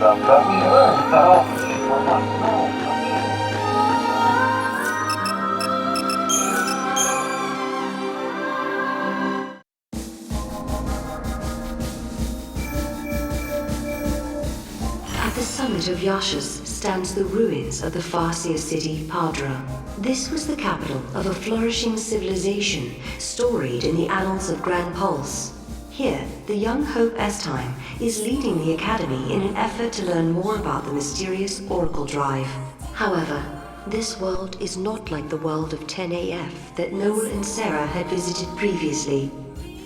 At the summit of Yashas stands the ruins of the Farseer city, Padra. This was the capital of a flourishing civilization storied in the annals of Grand Pulse. Here, the young Hope Estime is leading the Academy in an effort to learn more about the mysterious Oracle Drive. However, this world is not like the world of 10AF that Noel and Sarah had visited previously.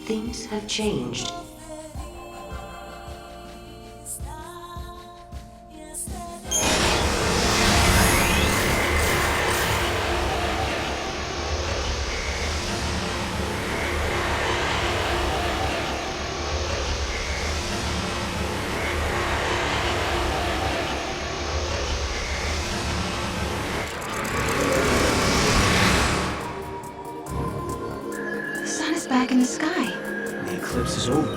Things have changed. Back in the sky. The eclipse is over.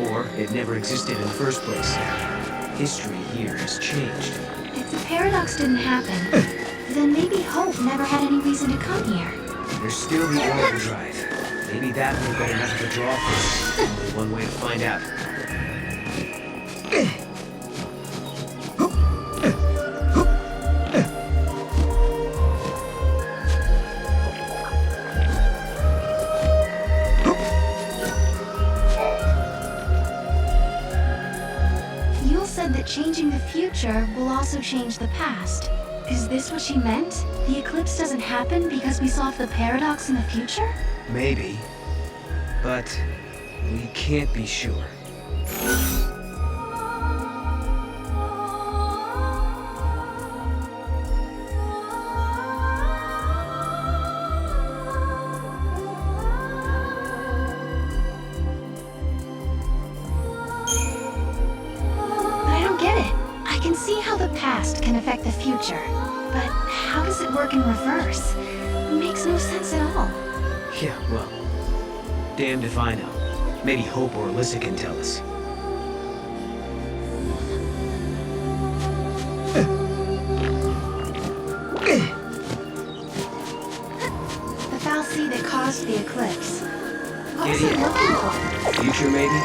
Or it never existed in the first place. History here has changed. If the paradox didn't happen, then maybe Hope never had any reason to come here. There's still the Oracle Drive. Maybe that will get enough of a draw for us. Only one way to find out. Changing the future will also change the past. Is this what she meant? The eclipse doesn't happen because we solved the paradox in the future? Maybe. But we can't be sure. Can affect the future, but how does it work in reverse? It makes no sense at all. Yeah, well, damned if I know. Maybe Hope or Alyssa can tell us. The fallacy that caused the eclipse. What was Idiot. it looking for? Future, maybe?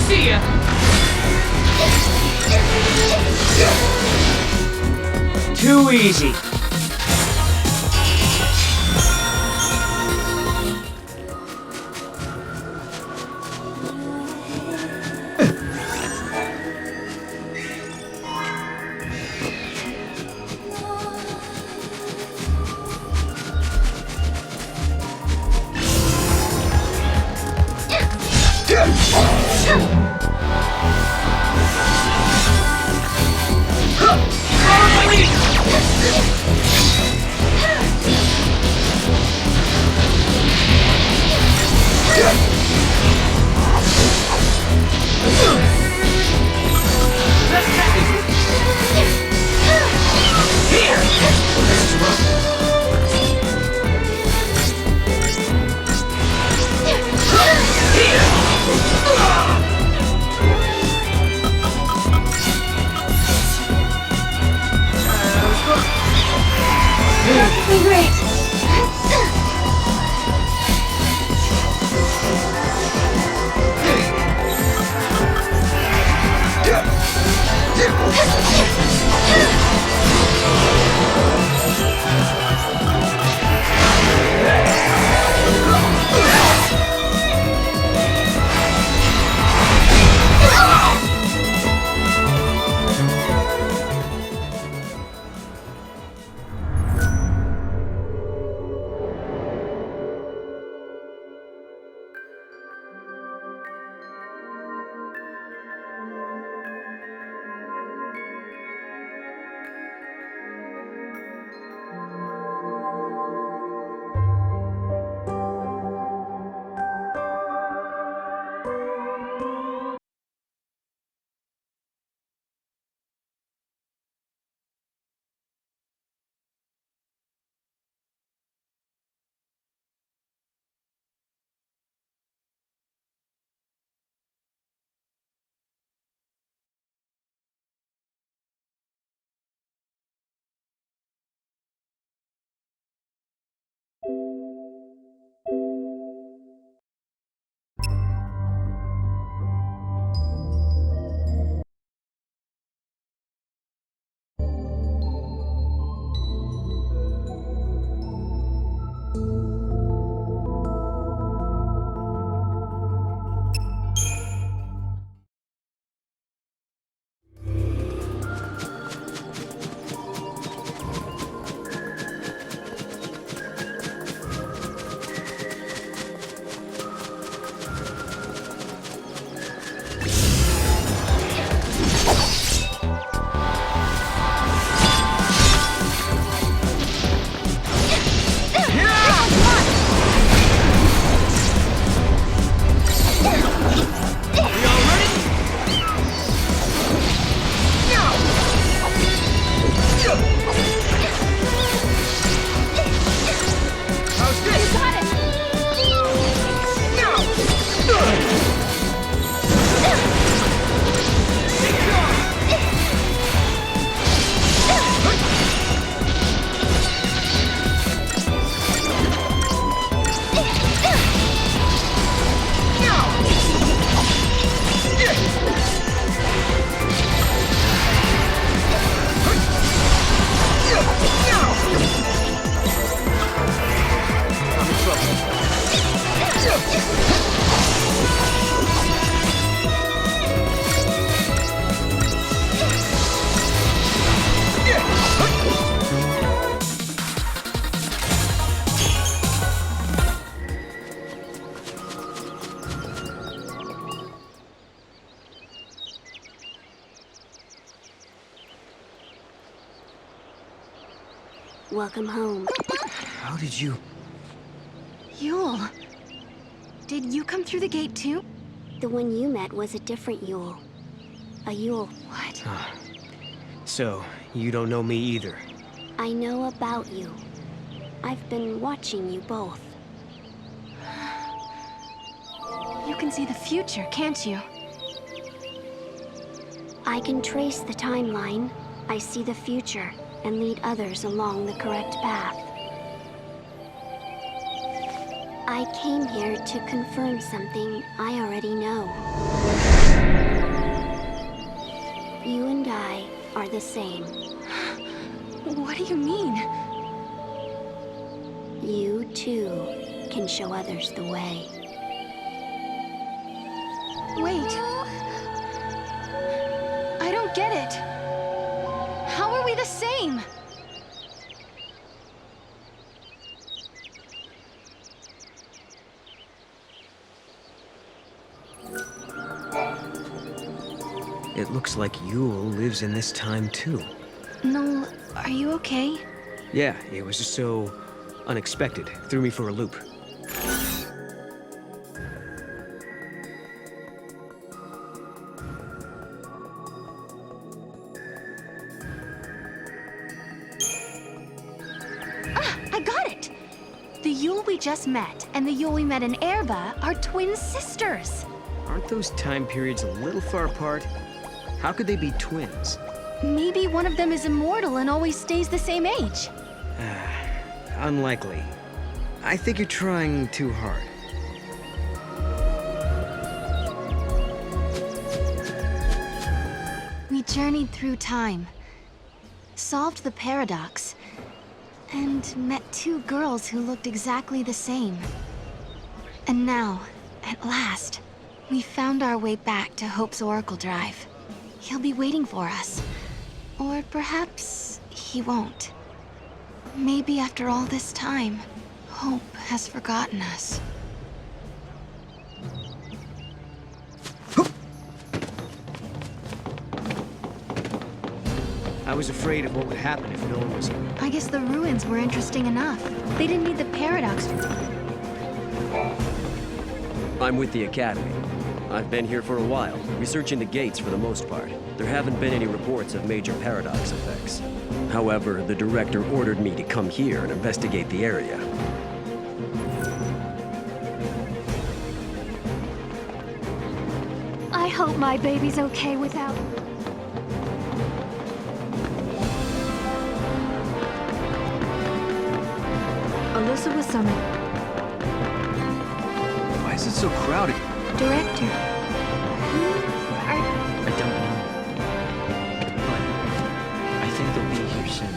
See ya! Too easy. Welcome home. How did you... Yule. Did you come through the gate too? The one you met was a different Yule. A Yule. What? So, you don't know me either. I know about you. I've been watching you both. You can see the future, can't you? I can trace the timeline. I see the future and lead others along the correct path. I came here to confirm something I already know. You and I are the same. What do you mean? You, too, can show others the way. Wait. I don't get it. How are we the same? It looks like Yule lives in this time too. Noel, are you okay? Yeah, it was just so unexpected. Threw me for a loop. I got it! The Yule we just met and the Yule we met in Erba are twin sisters. Aren't those time periods a little far apart? How could they be twins? Maybe one of them is immortal and always stays the same age. Unlikely. I think you're trying too hard. We journeyed through time, solved the paradox, and met two girls who looked exactly the same. And now, at last, we found our way back to Hope's Oracle Drive. He'll be waiting for us. Or perhaps he won't. Maybe after all this time, Hope has forgotten us. I was afraid of what would happen if no one was here. I guess the ruins were interesting enough. They didn't need the paradox. I'm with the Academy. I've been here for a while, researching the gates for the most part. There haven't been any reports of major paradox effects. However, the director ordered me to come here and investigate the area. I hope my baby's okay without... Alyssa was summoned. Why is it so crowded? Director. I don't know. But I think they'll be here soon.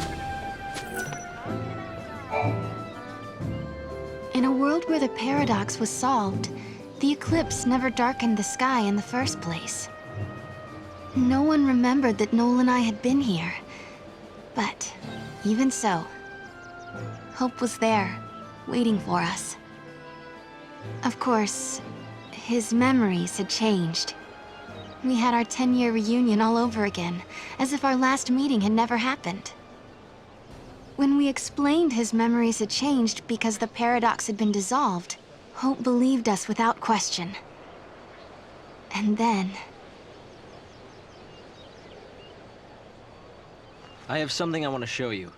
In a world where the paradox was solved, the eclipse never darkened the sky in the first place. No one remembered that Noel and I had been here. But even so, Hope was there, waiting for us. Of course, his memories had changed. We had our 10-year reunion all over again, as if our last meeting had never happened. When we explained his memories had changed because the paradox had been dissolved, Hope believed us without question. And then... I have something I want to show you.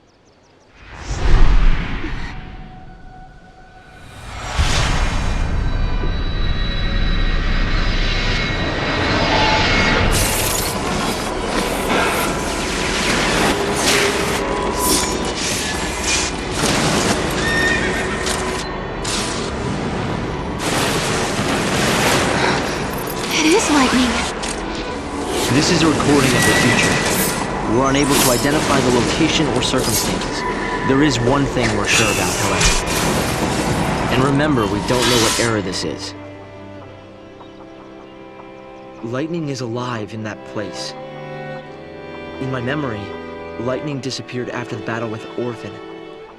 This is a recording of the future. We're unable to identify the location or circumstances. There is one thing we're sure about, however. And remember, we don't know what era this is. Lightning is alive in that place. In my memory, Lightning disappeared after the battle with Orphan,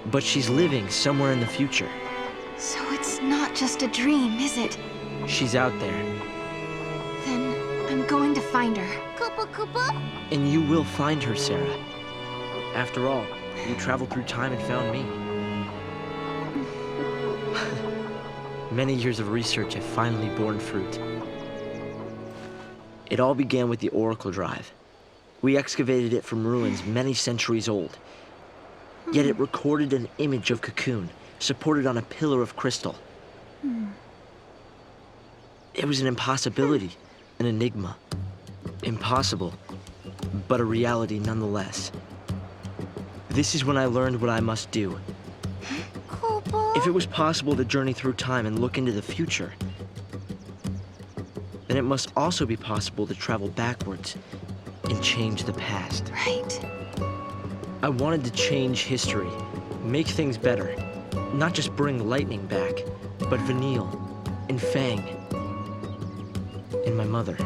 but she's living somewhere in the future. So it's not just a dream, is it? She's out there, Then I'm going to find her. Koopa Koopa? and you will find her, Sarah. After all, you traveled through time and found me. Many years of research have finally borne fruit. It all began with the Oracle Drive. We excavated it from ruins many centuries old. Yet it recorded an image of Cocoon, supported on a pillar of crystal. It was an impossibility, an enigma. Impossible, but a reality nonetheless. This is when I learned what I must do. Koopa? If it was possible to journey through time and look into the future, then it must also be possible to travel backwards and change the past. Right. I wanted to change history, make things better, not just bring Lightning back, but Vanille, and Fang, and my mother.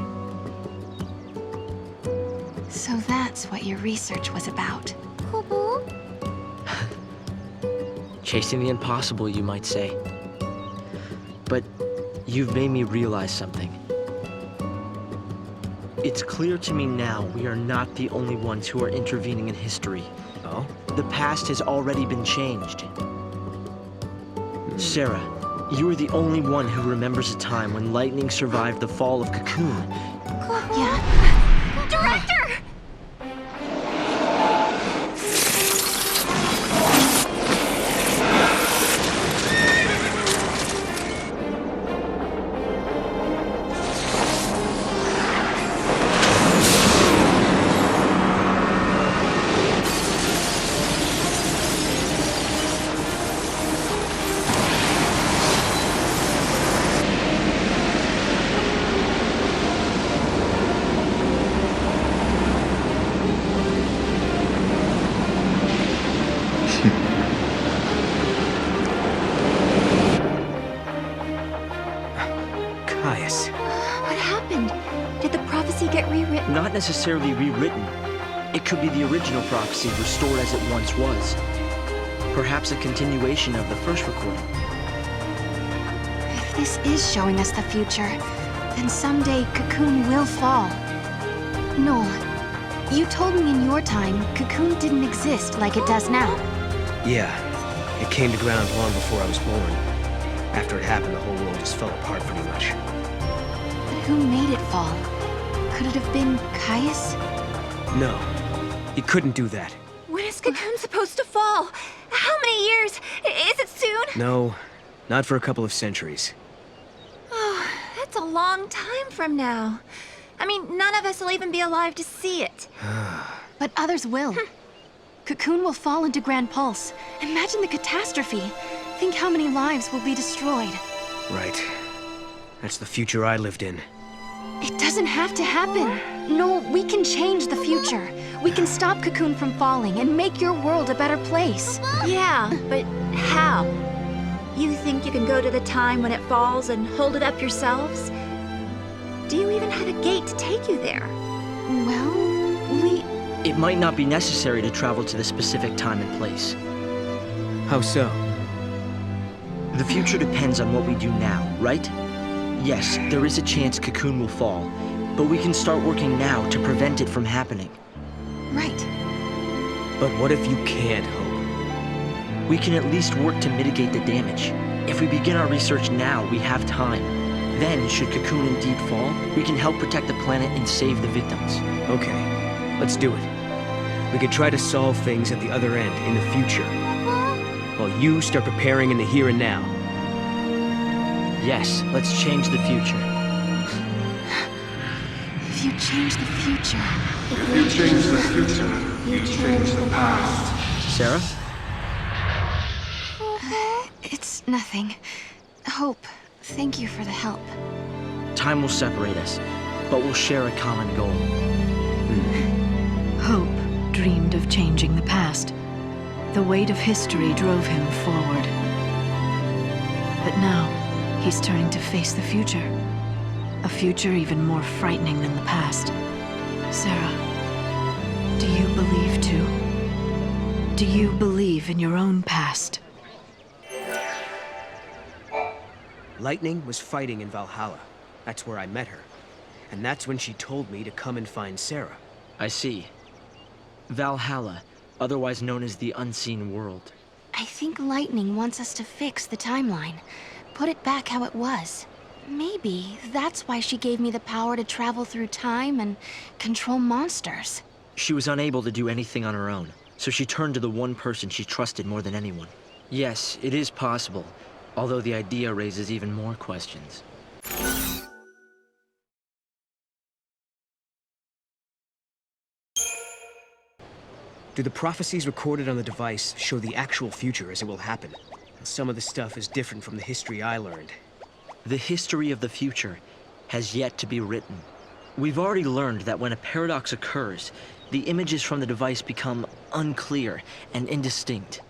So that's what your research was about. Koopa? Chasing the impossible, you might say. But you've made me realize something. It's clear to me now we are not the only ones who are intervening in history. Oh? The past has already been changed. Sarah, you are the only one who remembers a time when Lightning survived the fall of Cocoon. Yeah. Director! Caius. What happened? Did the prophecy get rewritten? Not necessarily rewritten. It could be the original prophecy restored as it once was. Perhaps a continuation of the first recording. If this is showing us the future, then someday Cocoon will fall. Noel, you told me in your time Cocoon didn't exist like it does now. Yeah. It came to ground long before I was born. After it happened, the whole world just fell apart pretty much. But who made it fall? Could it have been Caius? No. He couldn't do that. When is Cocoon supposed to fall? How many years? Is it soon? No. Not for a couple of centuries. Oh, that's a long time from now. I mean, none of us will even be alive to see it. But others will. Cocoon will fall into Grand Pulse. Imagine the catastrophe. Think how many lives will be destroyed. Right. That's the future I lived in. It doesn't have to happen. No, we can change the future. We can stop Cocoon from falling and make your world a better place. Yeah, but how? You think you can go to the time when it falls and hold it up yourselves? Do you even have a gate to take you there? Well, It might not be necessary to travel to the specific time and place. How so? The future depends on what we do now, right? Yes, there is a chance Cocoon will fall, but we can start working now to prevent it from happening. right. But what if you can't hope? We can at least work to mitigate the damage. If we begin our research now, we have time. Then, should Cocoon indeed fall, we can help protect the planet and save the victims. Okay, let's do it. We could try to solve things at the other end, in the future. While you start preparing in the here and now. Yes, let's change the future. If you change the future... If you change the future, you change the past. Sarah? It's nothing. Hope, thank you for the help. Time will separate us, but we'll share a common goal. Hope dreamed of changing the past. The weight of history drove him forward. But now, he's turning to face the future. A future even more frightening than the past. Sarah, do you believe too? Do you believe in your own past? Lightning was fighting in Valhalla. That's where I met her. And that's when she told me to come and find Sarah. I see. Valhalla, otherwise known as the Unseen World. I think Lightning wants us to fix the timeline. Put it back how it was. Maybe that's why she gave me the power to travel through time and control monsters. She was unable to do anything on her own, so she turned to the one person she trusted more than anyone. Yes, it is possible, although the idea raises even more questions. Do the prophecies recorded on the device show the actual future as it will happen? Some of the stuff is different from the history I learned. The history of the future has yet to be written. We've already learned that when a paradox occurs, the images from the device become unclear and indistinct.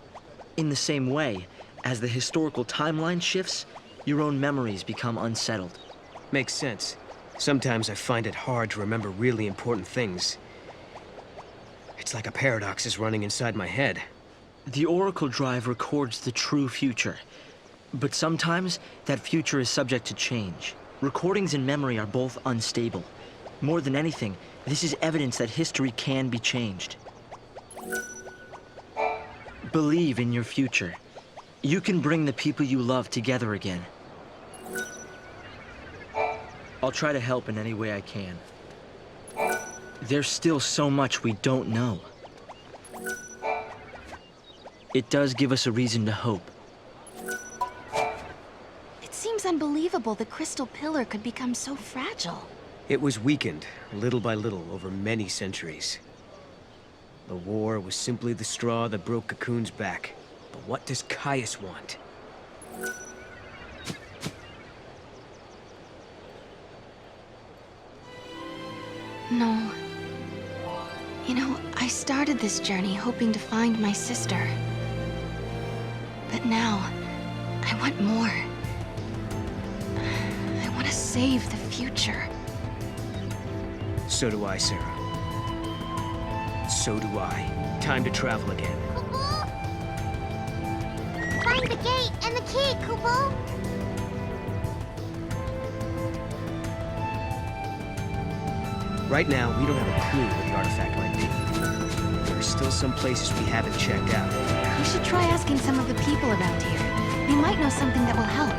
In the same way, as the historical timeline shifts, your own memories become unsettled. Makes sense. Sometimes I find it hard to remember really important things. It's like a paradox is running inside my head. The Oracle Drive records the true future, but sometimes that future is subject to change. Recordings and memory are both unstable. More than anything, this is evidence that history can be changed. Believe in your future. You can bring the people you love together again. I'll try to help in any way I can. There's still so much we don't know. It does give us a reason to hope. It seems unbelievable the crystal pillar could become so fragile. It was weakened, little by little, over many centuries. The war was simply the straw that broke Cocoon's back. But what does Caius want? No. You know, I started this journey hoping to find my sister. But now, I want more. I want to save the future. So do I, Sarah. So do I. Time to travel again. Kupo! Find the gate and the key, Kupo! Right now, we don't have a clue where the artifact might be. There are still some places we haven't checked out. We should try asking some of the people around here. They might know something that will help.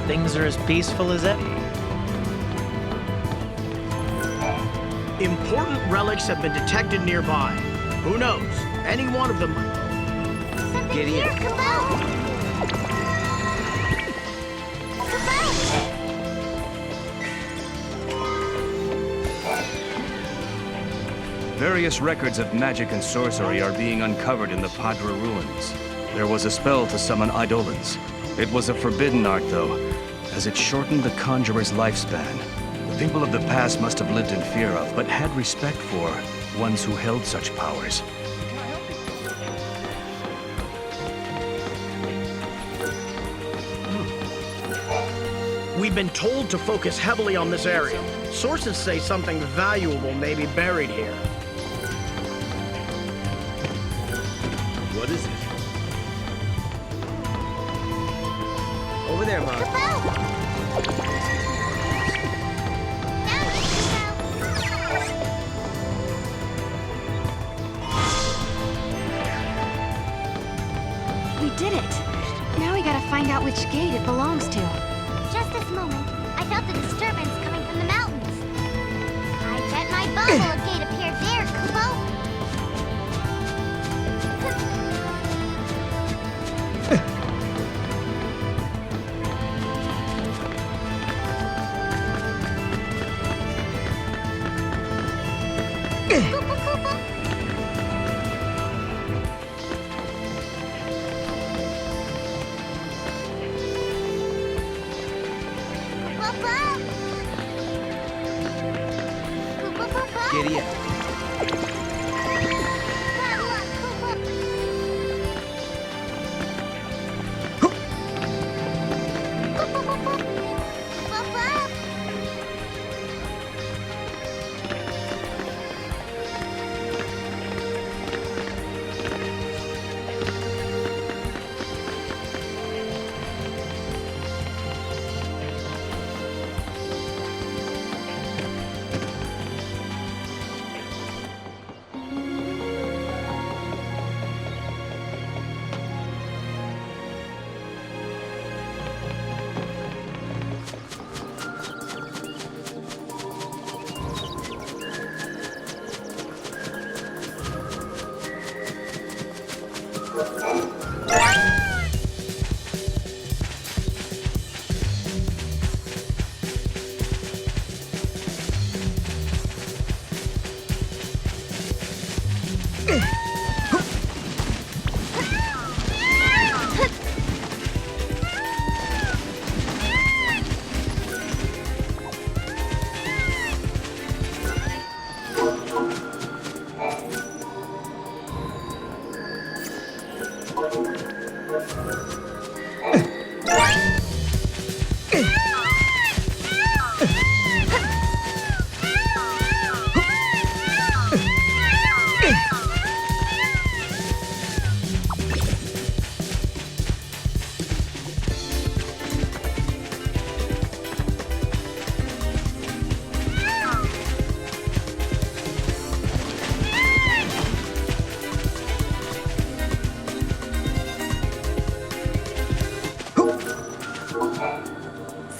Things are as peaceful as ever. Important relics have been detected nearby. Who knows? Any one of them might... Get here, Kupo! Various records of magic and sorcery are being uncovered in the Padra ruins. There was a spell to summon Eidolons. It was a forbidden art, though, as it shortened the conjurer's lifespan. The people of the past must have lived in fear of, but had respect for, ones who held such powers. We've been told to focus heavily on this area. Sources say something valuable may be buried here. What is it? Over there, Mom. We did it! Now we gotta find out which gate it belongs to. Just this moment, I felt a disturbance coming from the mountains. I bet my bubble gate appeared there, Kupo. Giddy up.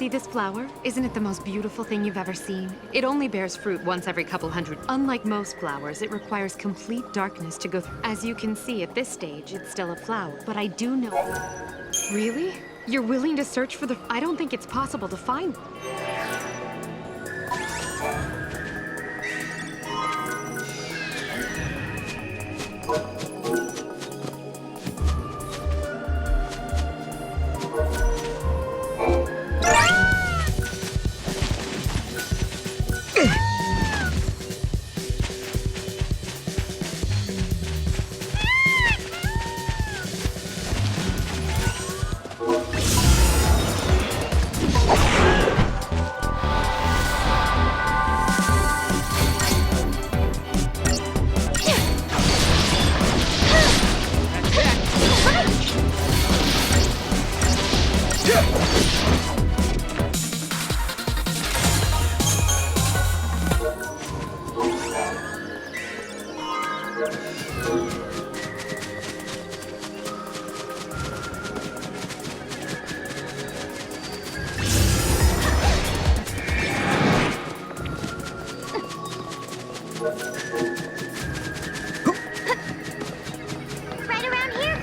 See this flower? Isn't it the most beautiful thing you've ever seen? It only bears fruit once every couple hundred. Unlike most flowers, it requires complete darkness to go through. As you can see, at this stage, it's still a flower. But I do know... Really? You're willing to search for the... I don't think it's possible to find... Right around here.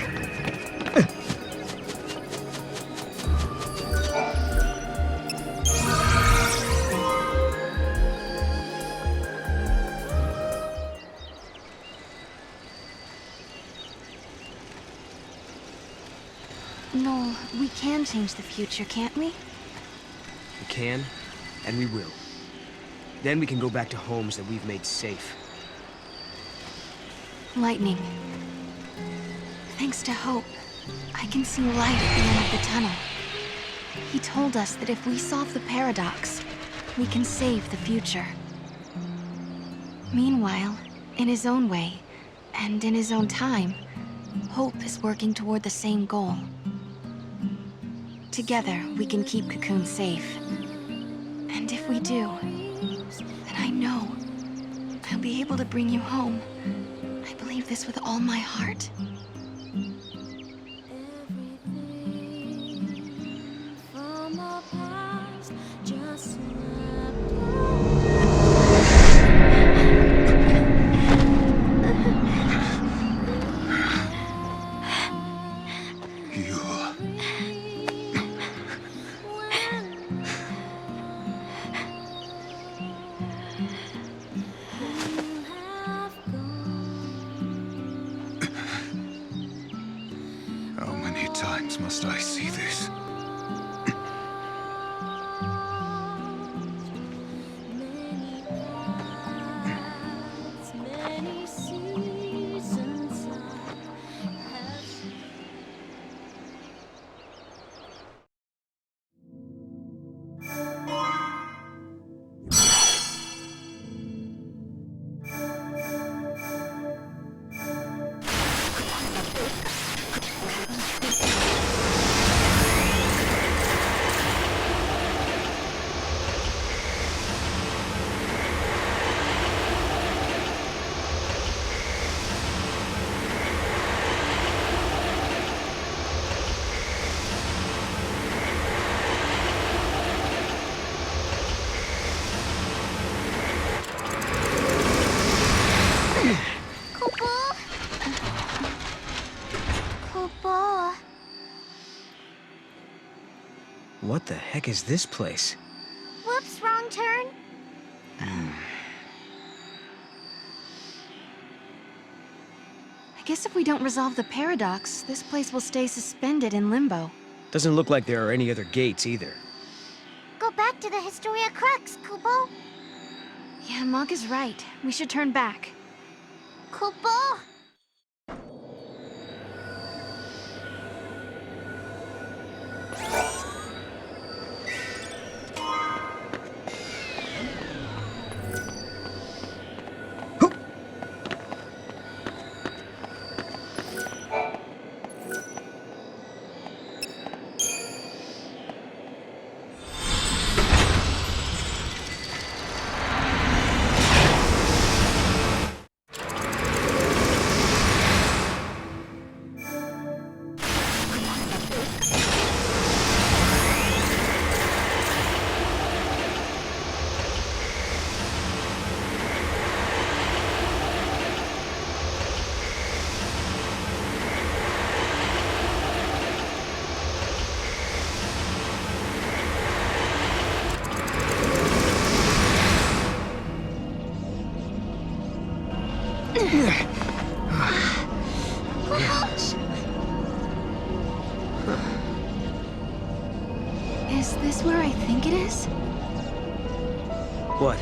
Noel, we can change the future, can't we? We can, and we will. Then we can go back to homes that we've made safe. Lightning. Thanks to Hope, I can see light at the end of the tunnel. He told us that if we solve the paradox, we can save the future. Meanwhile, in his own way, and in his own time, Hope is working toward the same goal. Together, we can keep Cocoon safe. And if we do, then I know I'll be able to bring you home. I believe this with all my heart. How many times must I see this? What the heck is this place? Whoops, wrong turn. I guess if we don't resolve the paradox, this place will stay suspended in limbo. Doesn't look like there are any other gates either. Go back to the Historia Crux, Kupo. Yeah, Mog is right. We should turn back. Kupo? Is this where I think it is? What?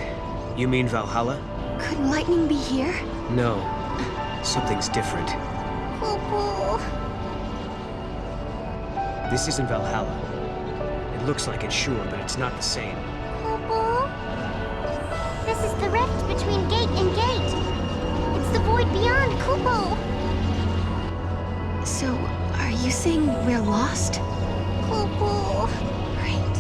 You mean Valhalla? Could lightning be here? No. Something's different. Poo-poo. This isn't Valhalla. It looks like it, sure, but it's not the same. Poo-poo. This is the rift between gate and gate. It's the void beyond, Kupo. So, are you saying we're lost? Kupo. Right.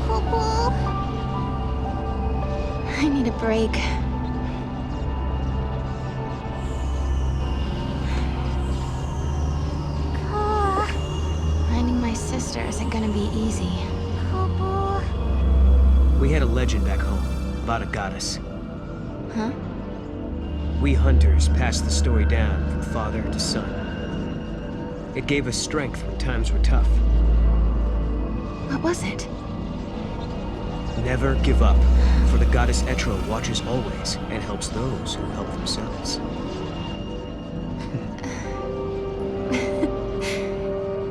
Kupo. I need a break. Finding my sister isn't gonna be easy. Kupo. We had a legend back home about a goddess. Huh? We hunters passed the story down from father to son. It gave us strength when times were tough. What was it? Never give up, for the goddess Etra watches always and helps those who help themselves.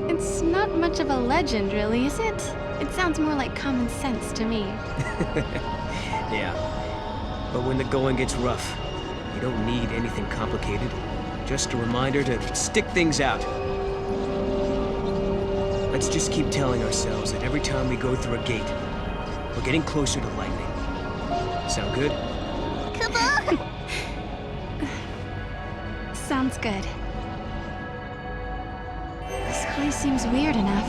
It's not much of a legend, really, is it? It sounds more like common sense to me. Yeah. But when the going gets rough, you don't need anything complicated. Just a reminder to stick things out. Let's just keep telling ourselves that every time we go through a gate, we're getting closer to lightning. Sound good? Kupo. Sounds good. This place seems weird enough.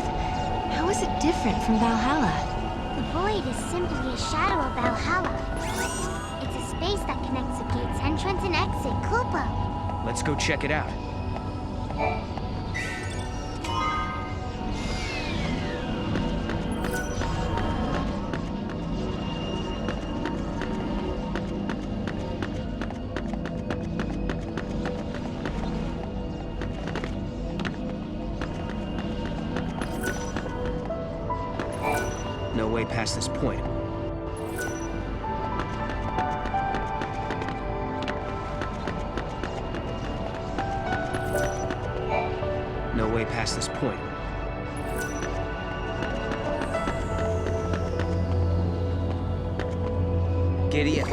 How is it different from Valhalla? The void is simply a shadow of Valhalla. It's a space that connects the gate's entrance and exit, Kupo. Let's go check it out. No way past this point. No way past this point. Giddy up.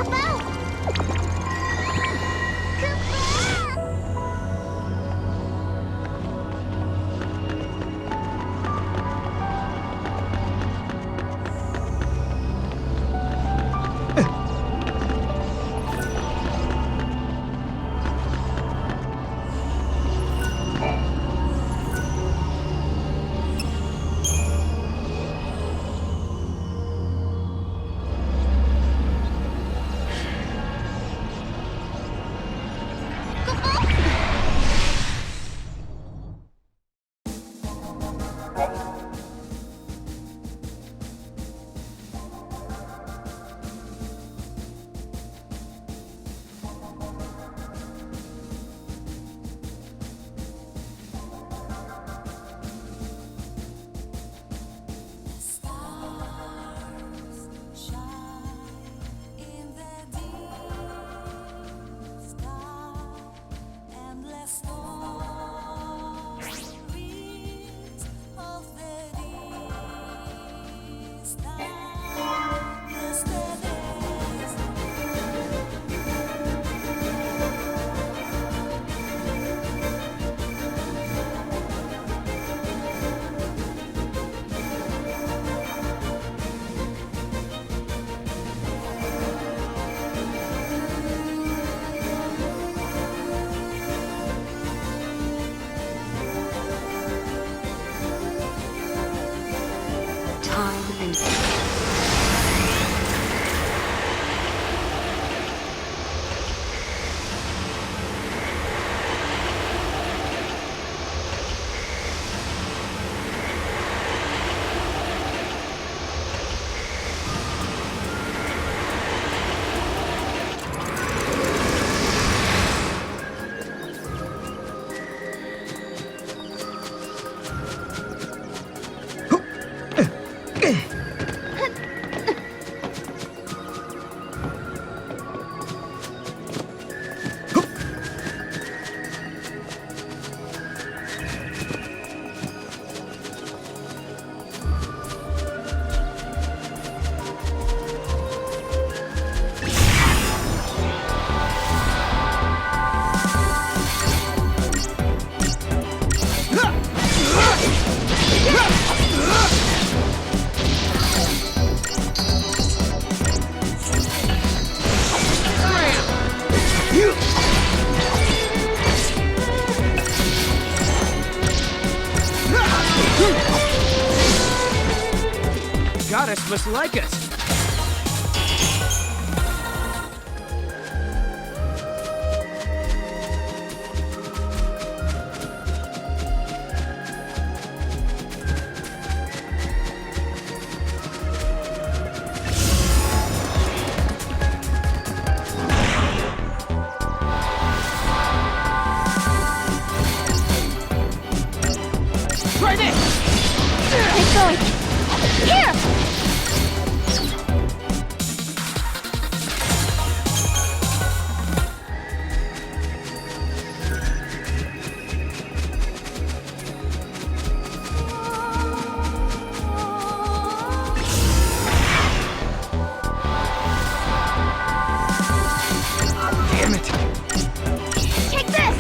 Time and goddess must like us. Try this! Keep going! Here! Damn it! Take this!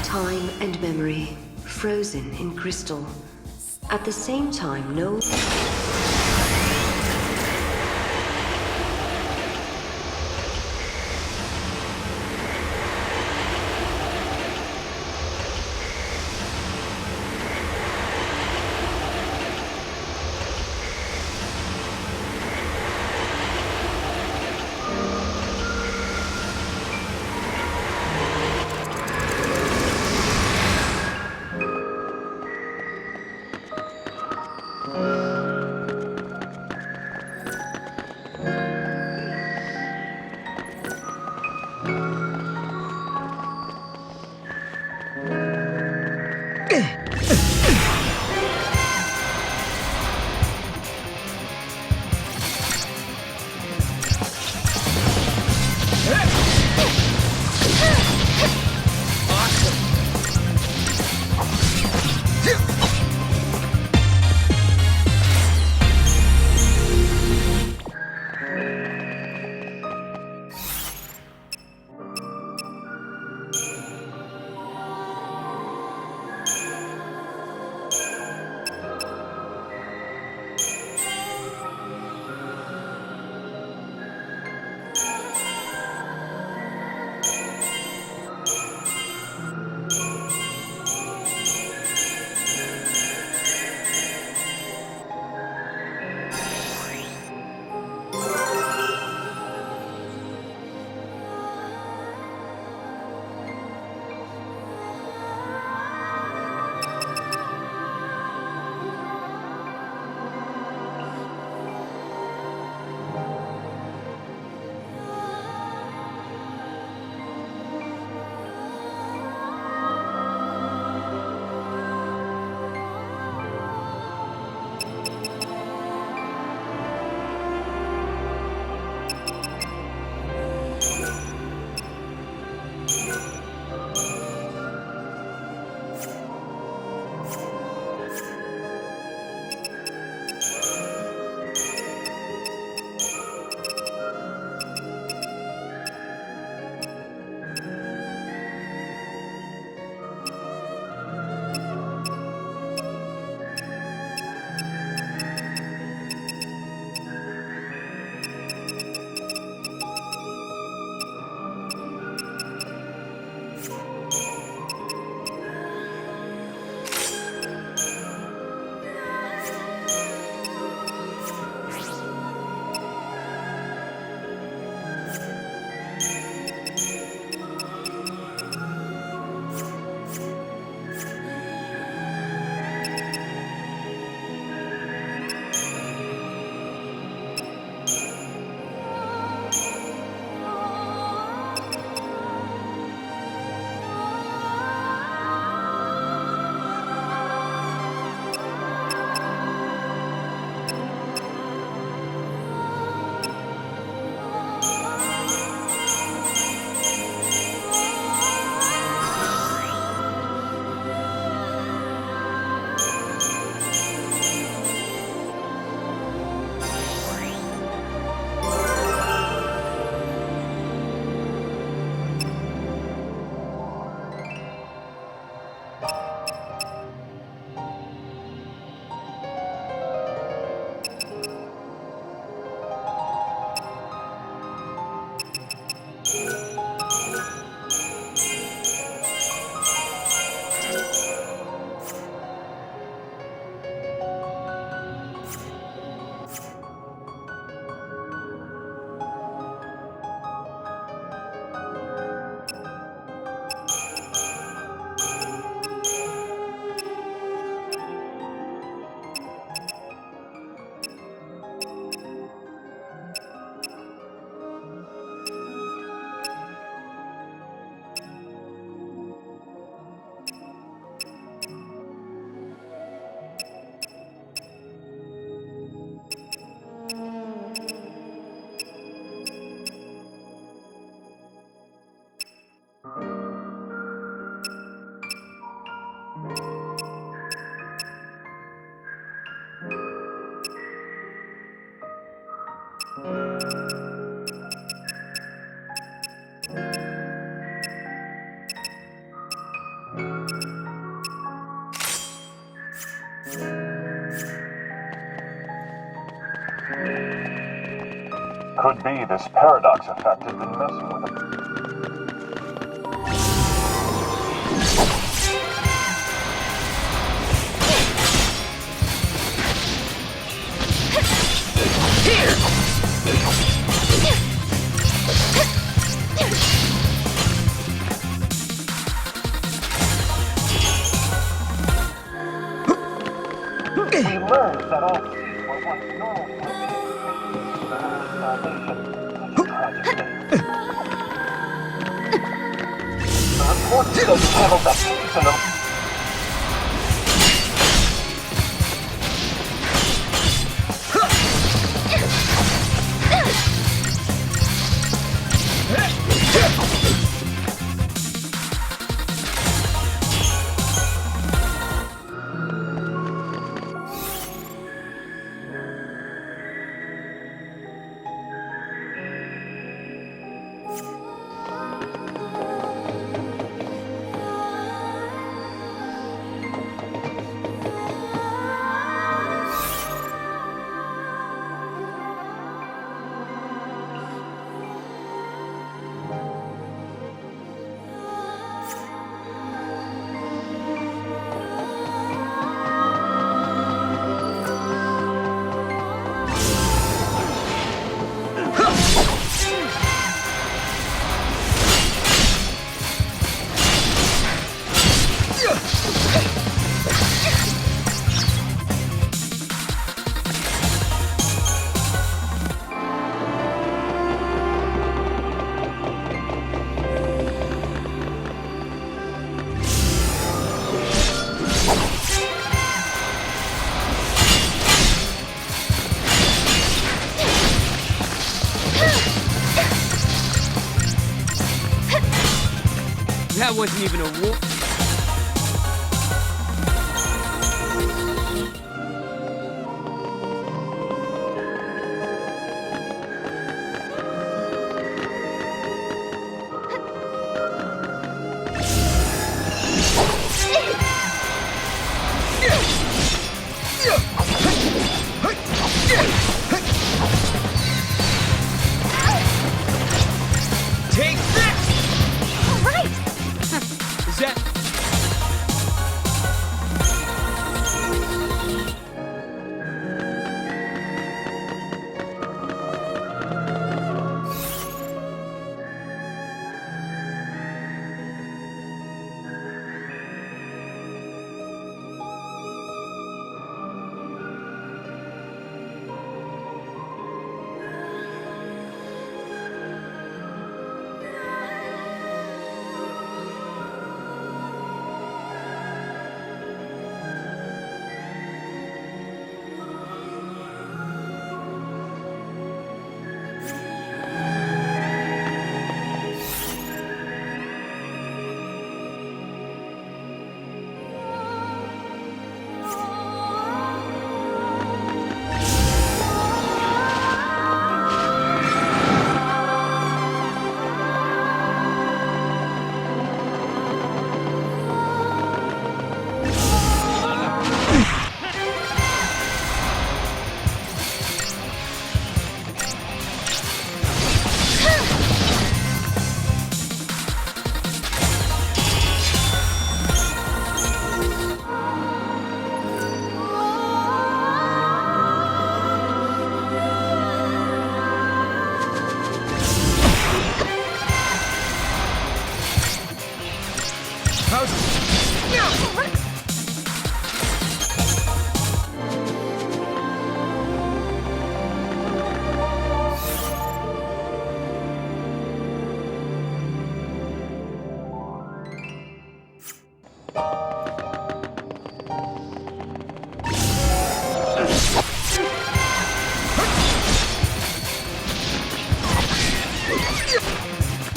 Time and memory, frozen in crystal. At the same time, no... Could be this paradox effect has been messing with them. We learned that all seeds were once normal The report says you handled that piece in the... That wasn't even a war. Take this! All right! Is that...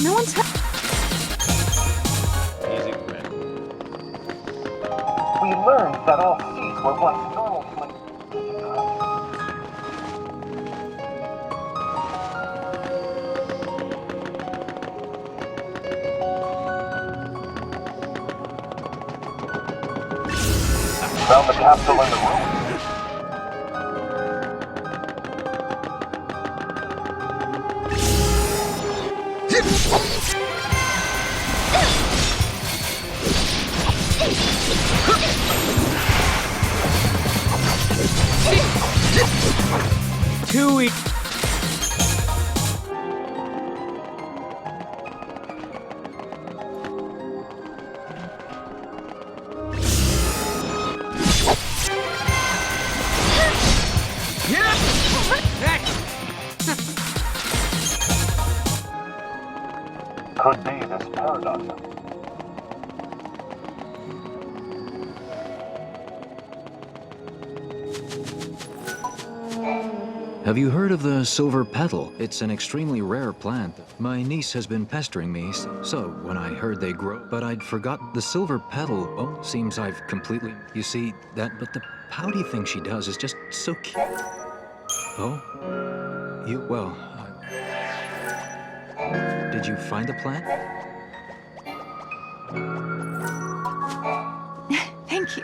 No one's hurt. We learned that all seeds were once normal human... found the capsule in the ruins. Too easy. Could be this paradox. Have you heard of the silver petal? It's an extremely rare plant. My niece has been pestering me, so when I heard they grow, but I'd forgot the silver petal. Oh, seems I've completely... You see, but the pouty thing she does is just so cute. Oh? Well, did you find the plant? Thank you.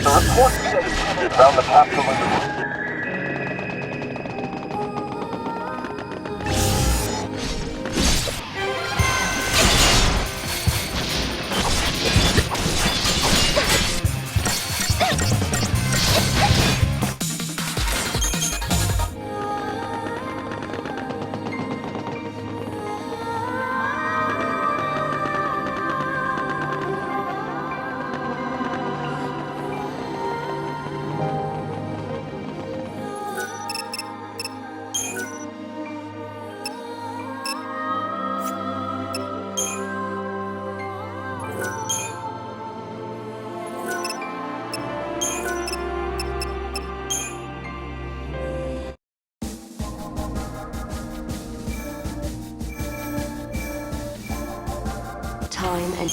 The report says they found the capsule in the ruins. Time and...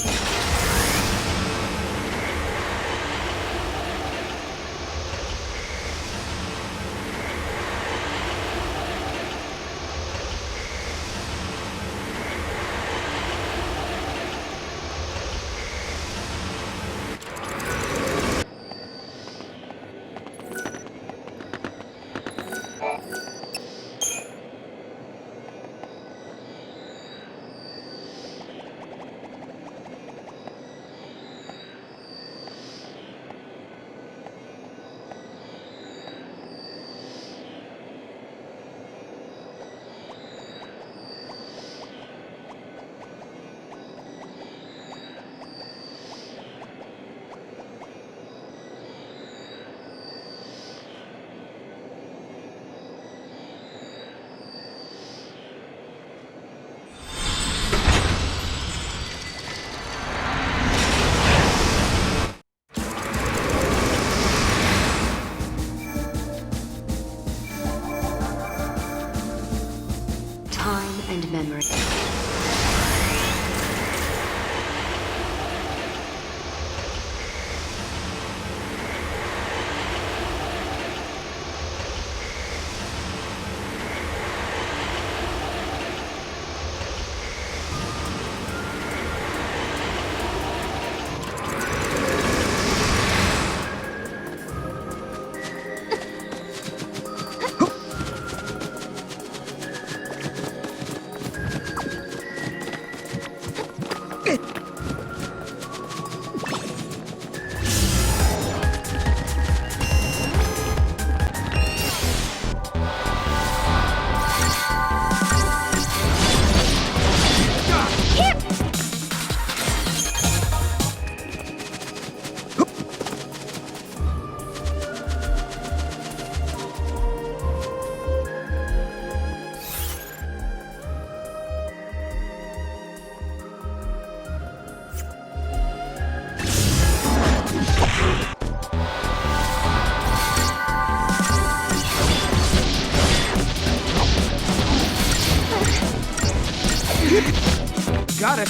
got it.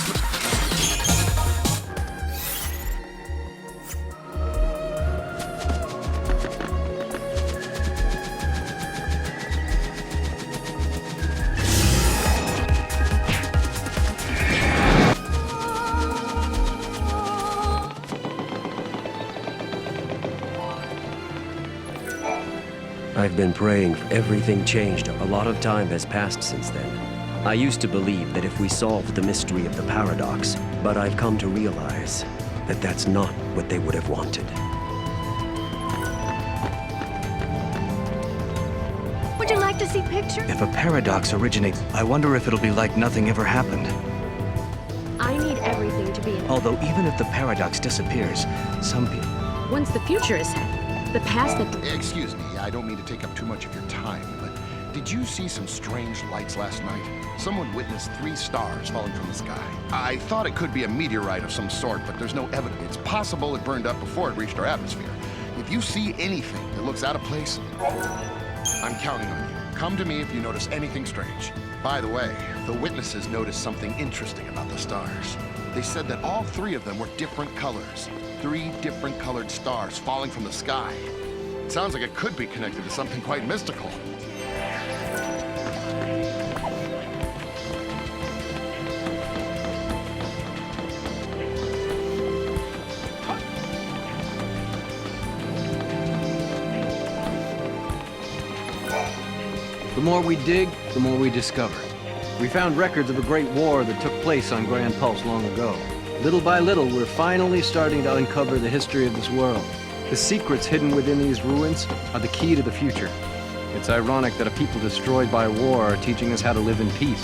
I've been praying for everything changed. A lot of time has passed since then. I used to believe that if we solved the mystery of the paradox, but I've come to realize that that's not what they would have wanted. Would you like to see pictures? If a paradox originates, I wonder if it'll be like nothing ever happened. I need everything to be in. Although even if the paradox disappears, some people... Once the future is set, the past that... Excuse me, I don't mean to take up too much of your time, but did you see some strange lights last night? Someone witnessed 3 stars falling from the sky. I thought it could be a meteorite of some sort, but there's no evidence. It's possible it burned up before it reached our atmosphere. If you see anything that looks out of place, I'm counting on you. Come to me if you notice anything strange. By the way, the witnesses noticed something interesting about the stars. They said that all 3 of them were different colors. 3 different colored stars falling from the sky. It sounds like it could be connected to something quite mystical. The more we dig, the more we discover. We found records of a great war that took place on Grand Pulse long ago. Little by little, we're finally starting to uncover the history of this world. The secrets hidden within these ruins are the key to the future. It's ironic that a people destroyed by war are teaching us how to live in peace.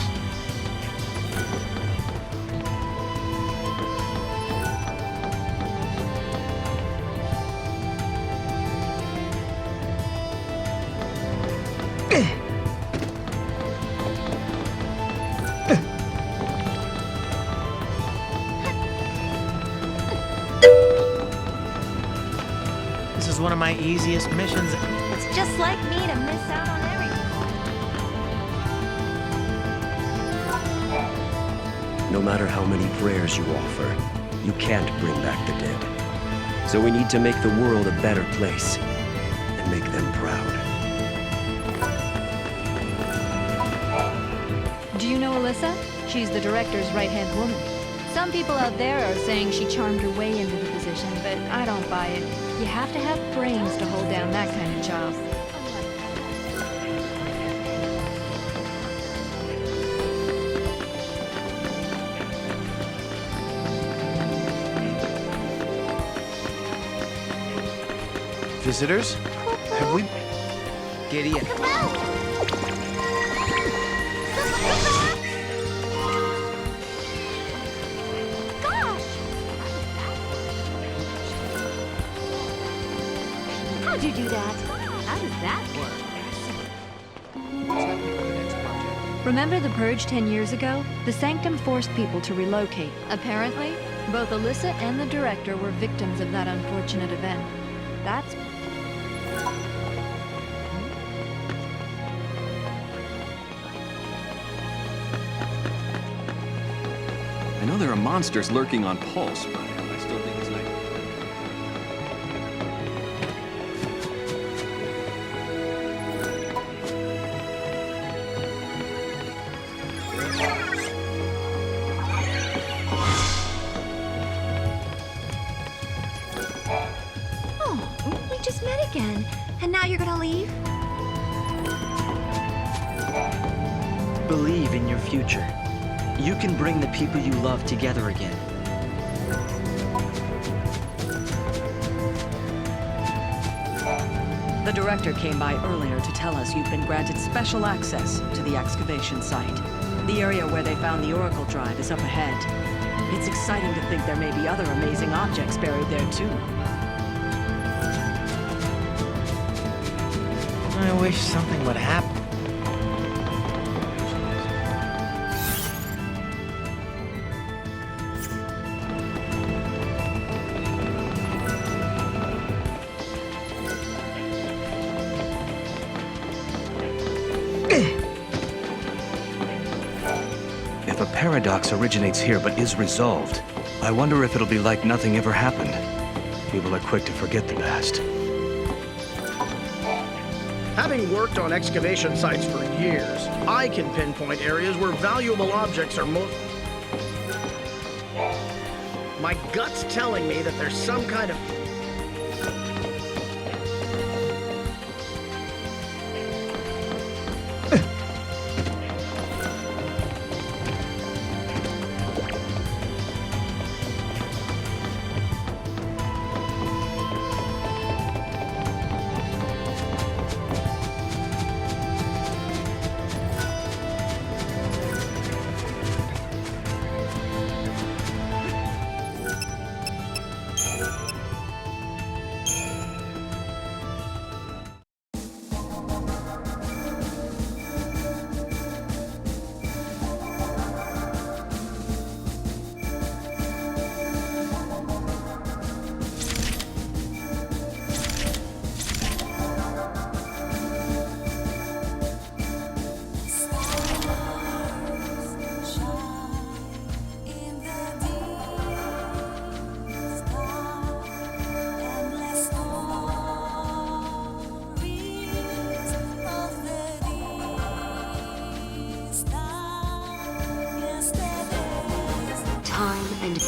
This is one of my easiest missions. It's just like me to miss out on everything. No matter how many prayers you offer, you can't bring back the dead. So we need to make the world a better place and make them proud. Do you know Alyssa? She's the director's right-hand woman. Some people out there are saying she charmed her way into the position, but I don't buy it. You have to have brains to hold down that kind of job. Visitors? Have we... Gideon. How'd you do that? How does that work? Remember the Purge 10 years ago? The Sanctum forced people to relocate. Apparently, both Alyssa and the director were victims of that unfortunate event. That's... I know there are monsters lurking on Pulse, but I still think it's like... Oh, we just met again. And now you're gonna leave? Believe in your future. You can bring the people you love together again. The director came by earlier to tell us you've been granted special access to the excavation site. The area where they found the Oracle Drive is up ahead. It's exciting to think there may be other amazing objects buried there too. I wish something would happen. paradox originates here but is resolved, I wonder if it'll be like nothing ever happened. People are quick to forget the past. Having worked on excavation sites for years, I can pinpoint areas where valuable objects are most... My gut's telling me that there's some kind of... Time and...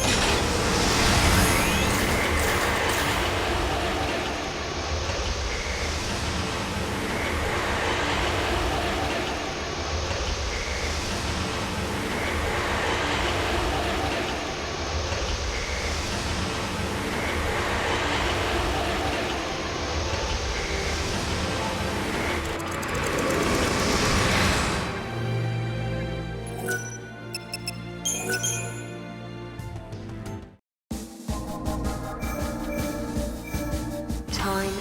Time.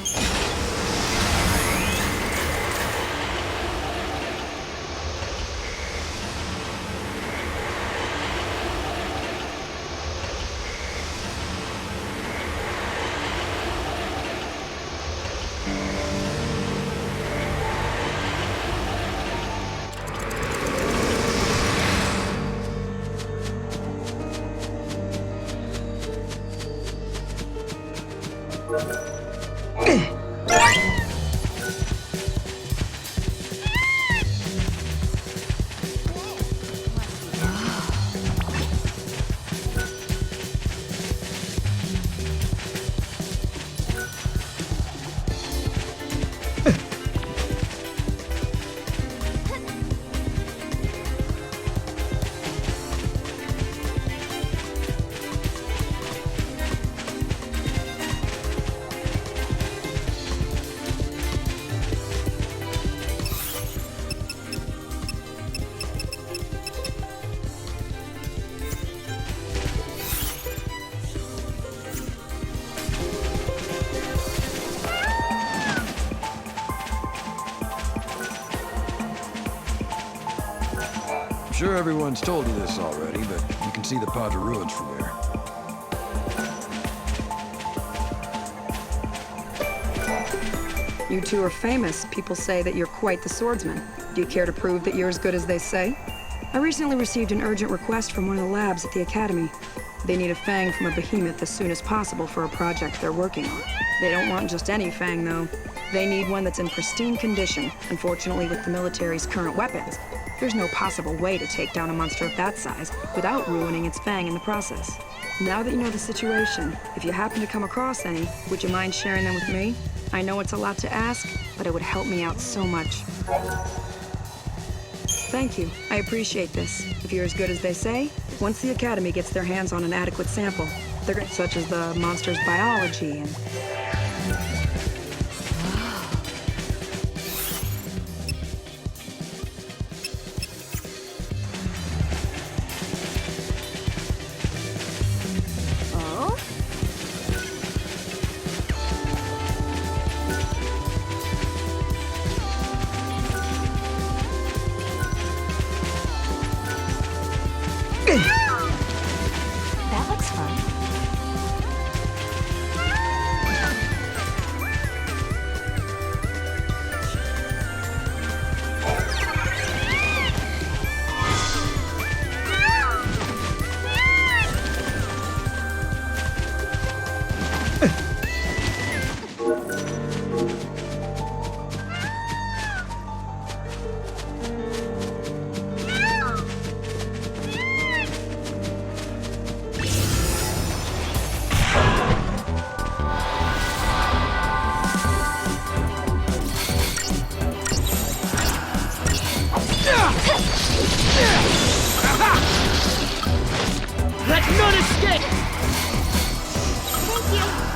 I'm sure everyone's told you this already, but you can see the Padra ruins from here. You two are famous. People say that you're quite the swordsman. Do you care to prove that you're as good as they say? I recently received an urgent request from one of the labs at the Academy. They need a fang from a behemoth as soon as possible for a project they're working on. They don't want just any fang, though. They need one that's in pristine condition. Unfortunately, with the military's current weapons, there's no possible way to take down a monster of that size without ruining its fang in the process. Now that you know the situation, if you happen to come across any, would you mind sharing them with me? I know it's a lot to ask, but it would help me out so much. Thank you. I appreciate this. If you're as good as they say, once the Academy gets their hands on an adequate sample, they're going to, such as the monster's biology and... That looks fun. Let none escape! Thank you.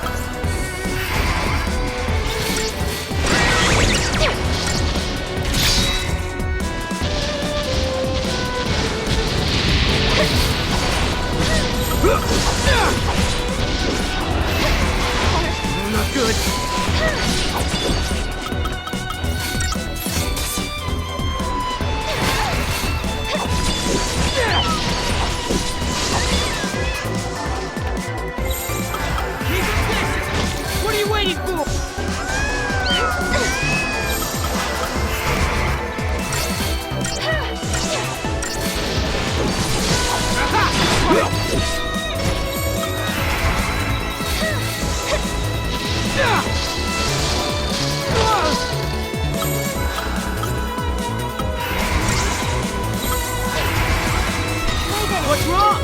Not good. What are you waiting for? What's wrong?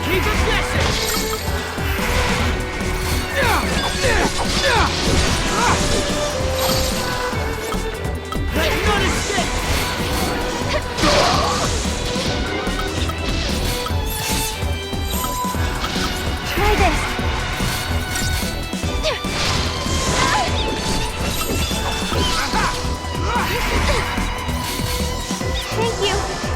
Keep him guessing! Let none escape! Try this. Thank you.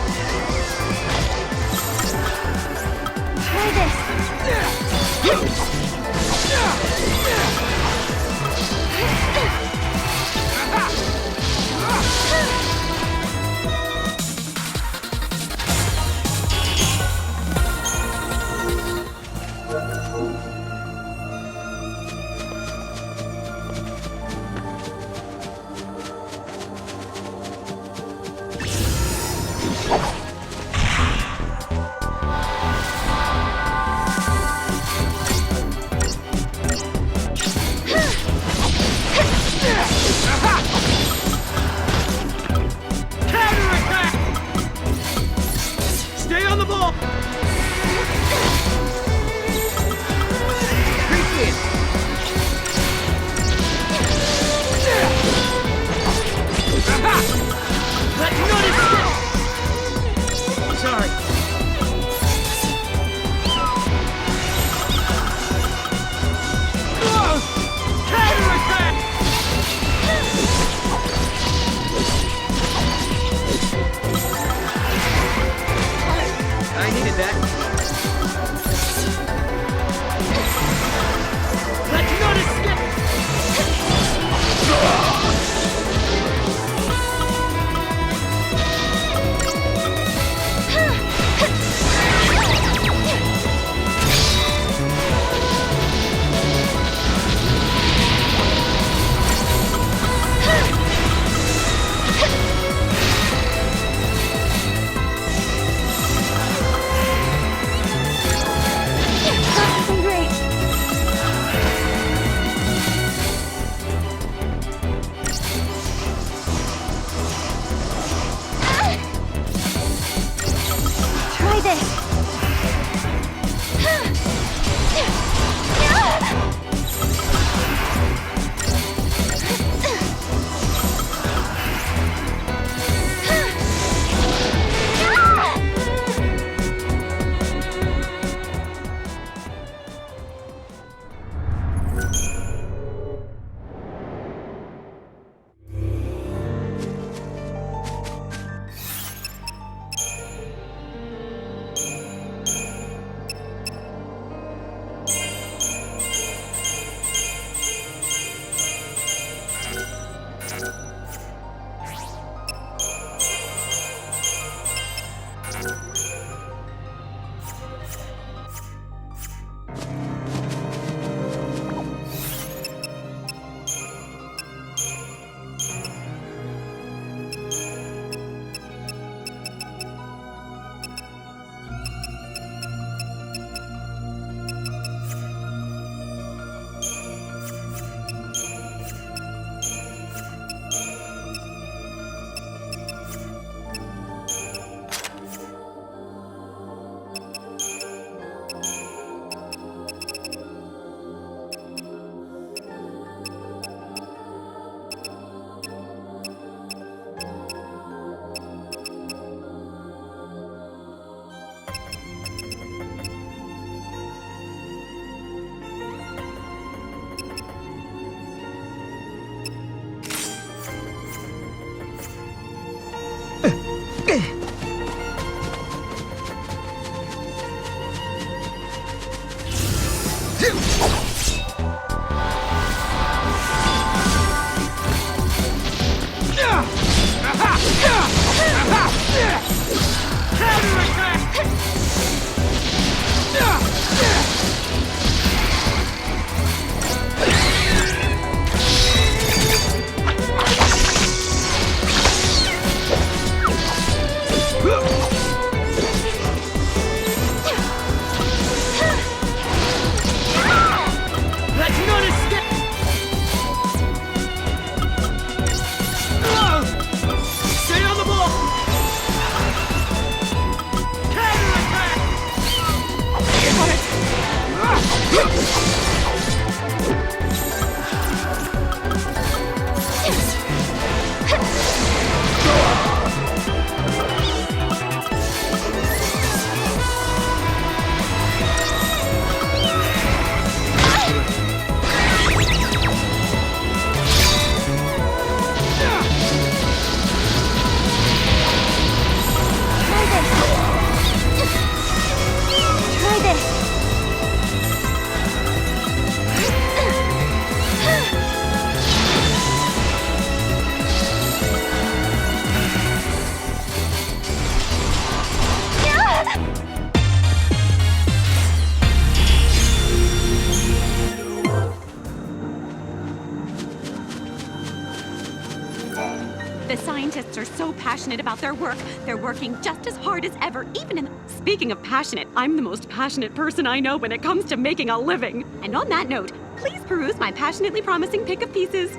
The scientists are so passionate about their work. They're working just as hard as ever, even in... Speaking of passionate, I'm the most passionate person I know when it comes to making a living. And on that note, please peruse my passionately promising pick of pieces.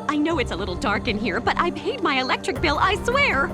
I know it's a little dark in here, but I paid my electric bill, I swear!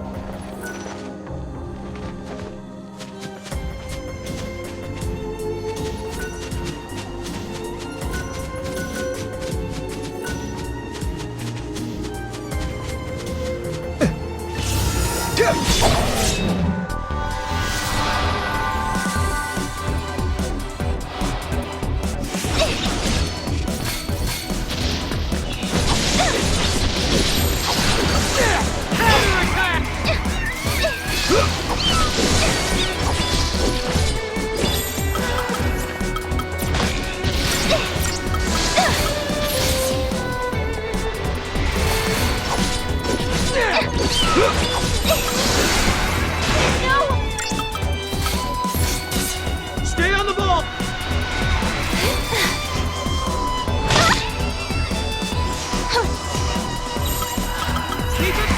Stay on the ball! Keep it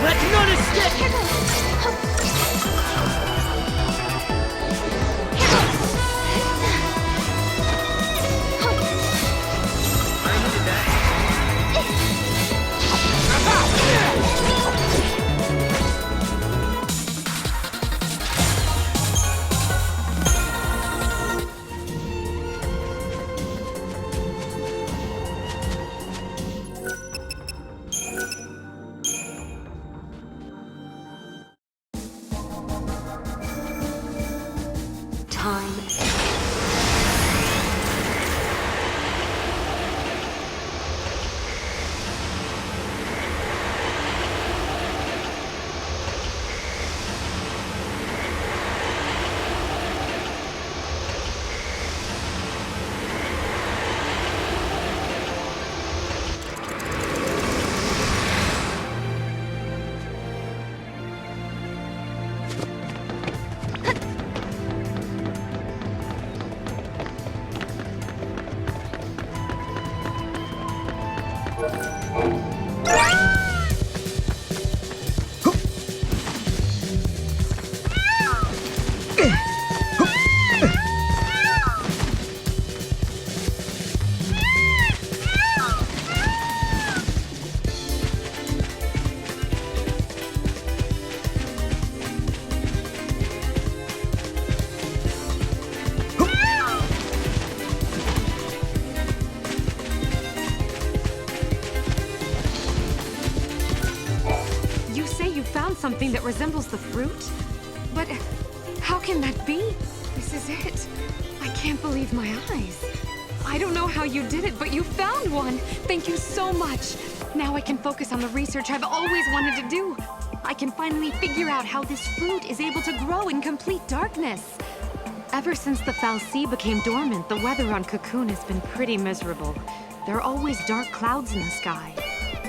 Let none escape! Time. Something that resembles the fruit? But how can that be? This is it. I can't believe my eyes. I don't know how you did it, but you found one. Thank you so much. Now I can focus on the research I've always wanted to do. I can finally figure out how this fruit is able to grow in complete darkness. Ever since the fal'Cie became dormant, the weather on Cocoon has been pretty miserable. There are always dark clouds in the sky.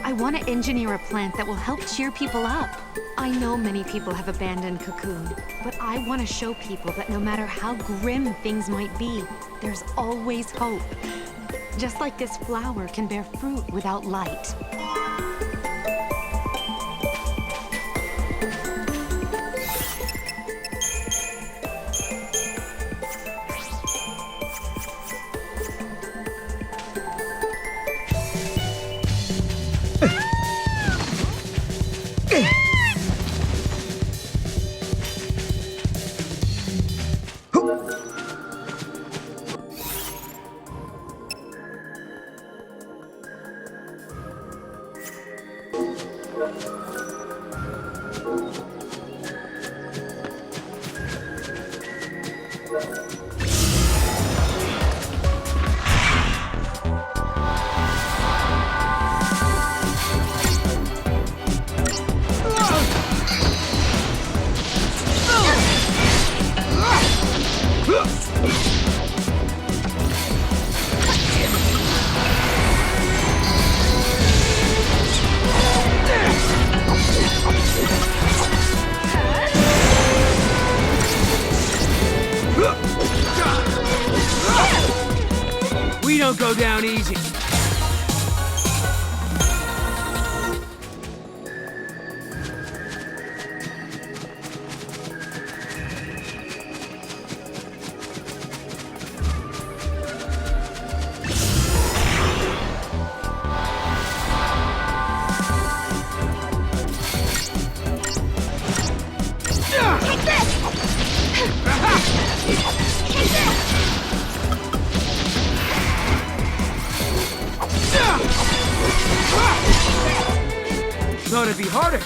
I want to engineer a plant that will help cheer people up. I know many people have abandoned Cocoon, but I want to show people that no matter how grim things might be, there's always hope. Just like this flower can bear fruit without light. go down easy. Thought it'd be harder.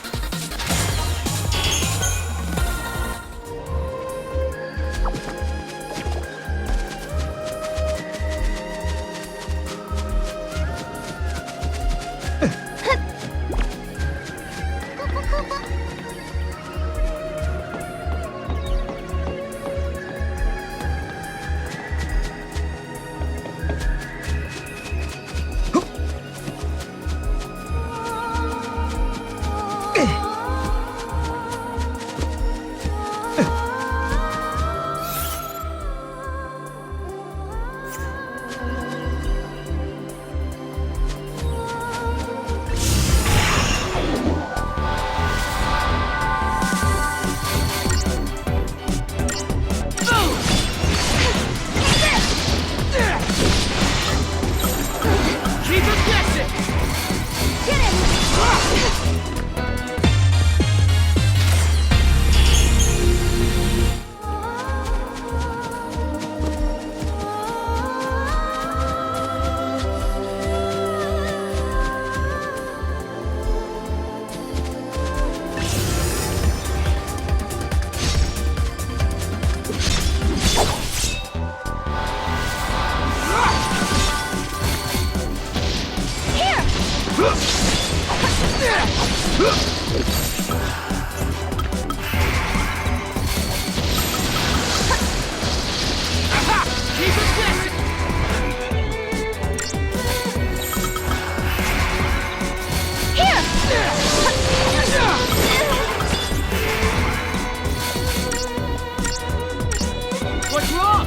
What's wrong?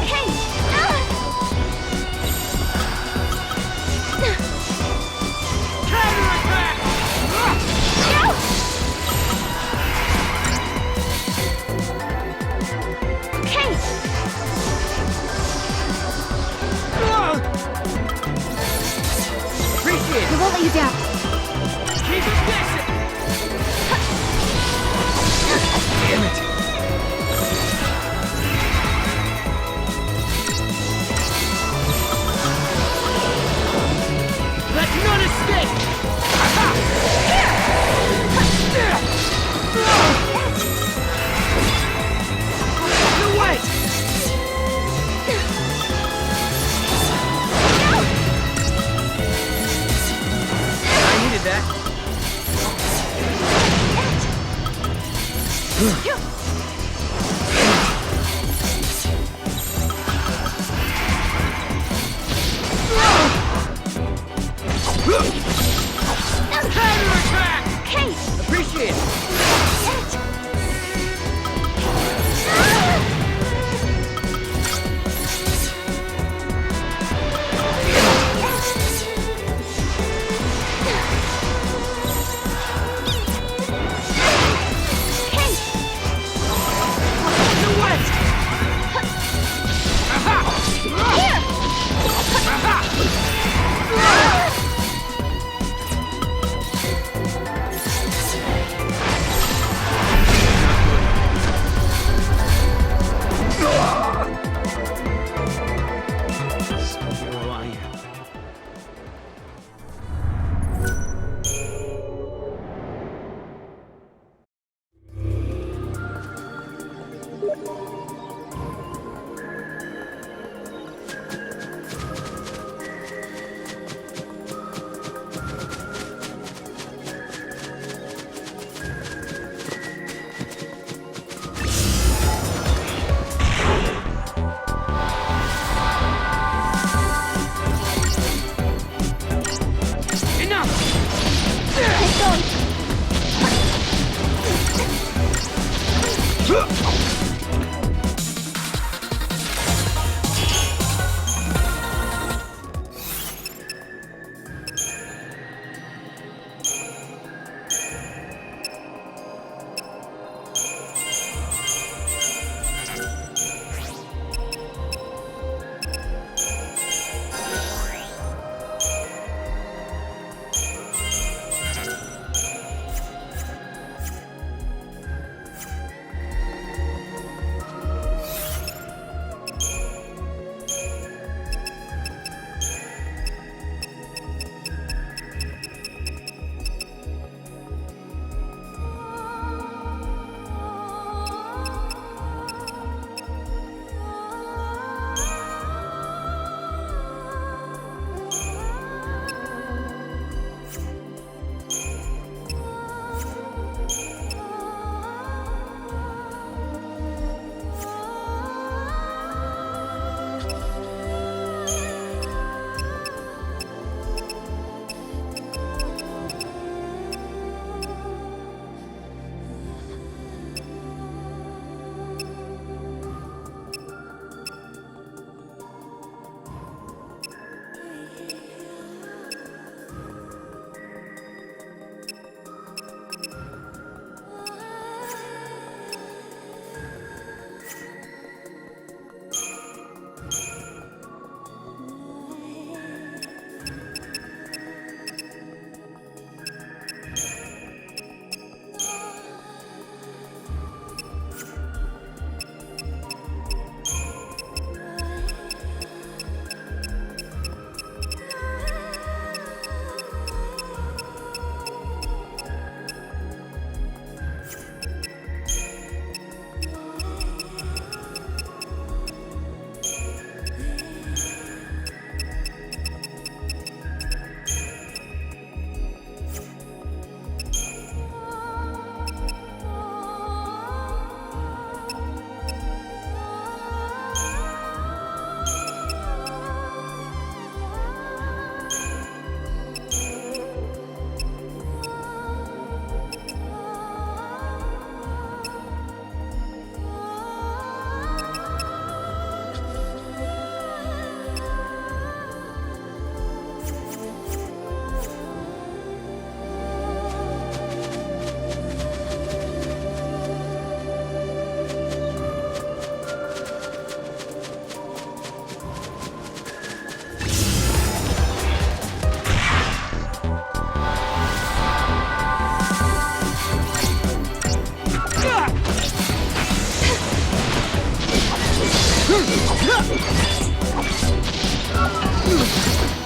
Hey! Counterattack! Hey! Appreciate it. I won't let you down. Keep it guessing. Damn it. Let none escape! No way! I needed that. Counterattack! Hey! Appreciate it.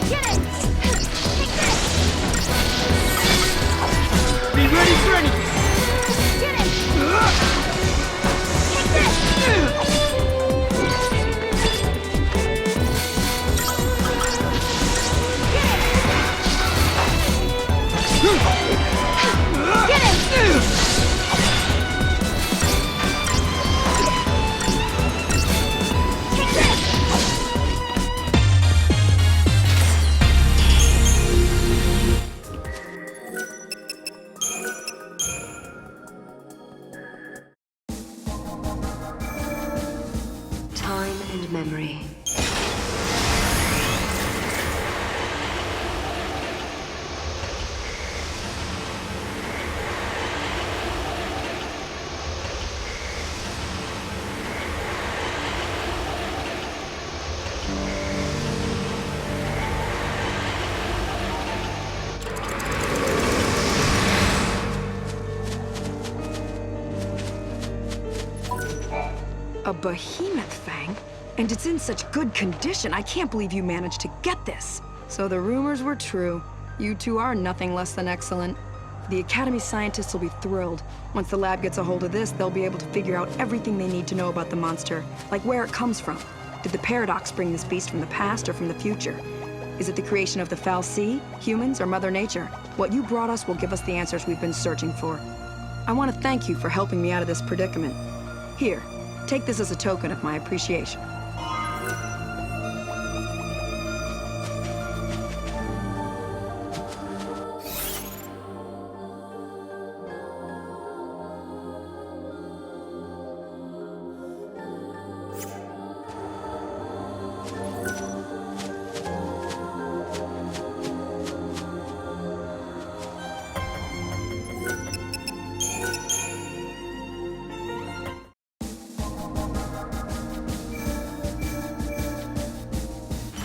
Get it! Take this! Be ready for anything! Get it! Take this! Get it! Take this! Time and memory. A behemoth fang? And it's in such good condition. I can't believe you managed to get this. So the rumors were true. You two are nothing less than excellent. The Academy scientists will be thrilled. Once the lab gets a hold of this, they'll be able to figure out everything they need to know about the monster, like where it comes from. Did the Paradox bring this beast from the past or from the future? Is it the creation of the fal'Cie, humans, or Mother Nature? What you brought us will give us the answers we've been searching for. I want to thank you for helping me out of this predicament. Here, take this as a token of my appreciation.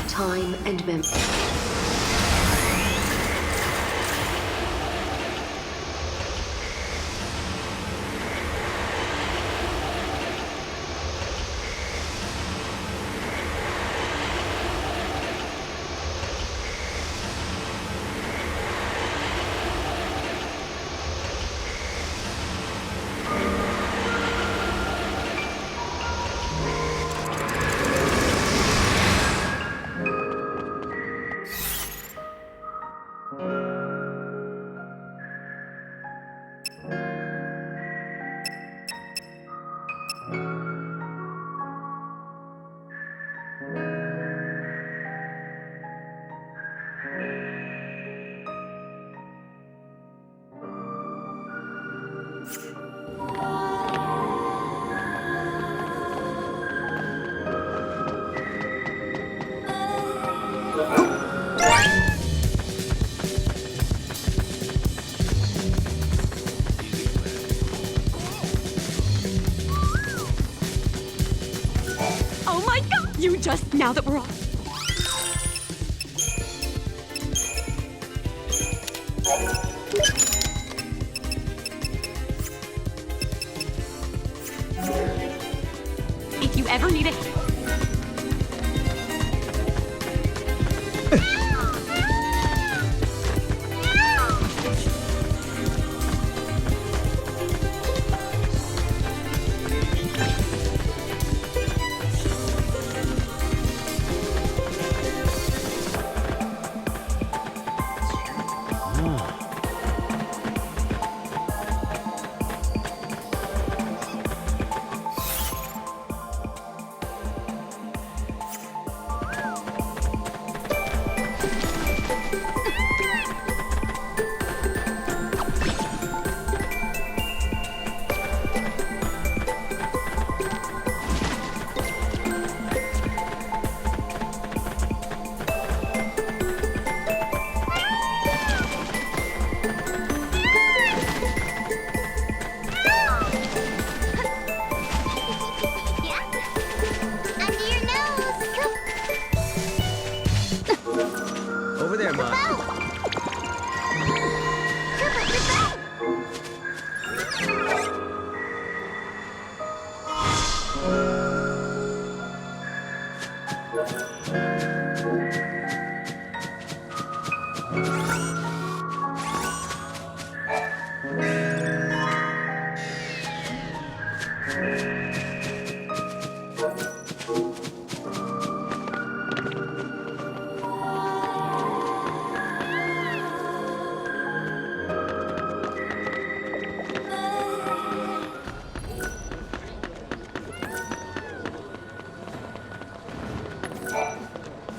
Time and memory. Oh my god! You just, now that we're off. If you ever need it.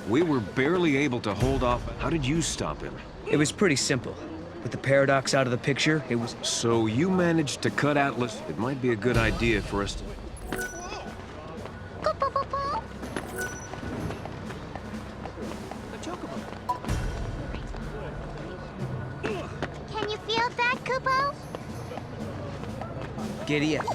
We were barely able to hold off. How did you stop him? It was pretty simple. With the paradox out of the picture, it was... So you managed to cut Atlas? It might be a good idea for us to... Can you feel that, Kupo? Giddy up.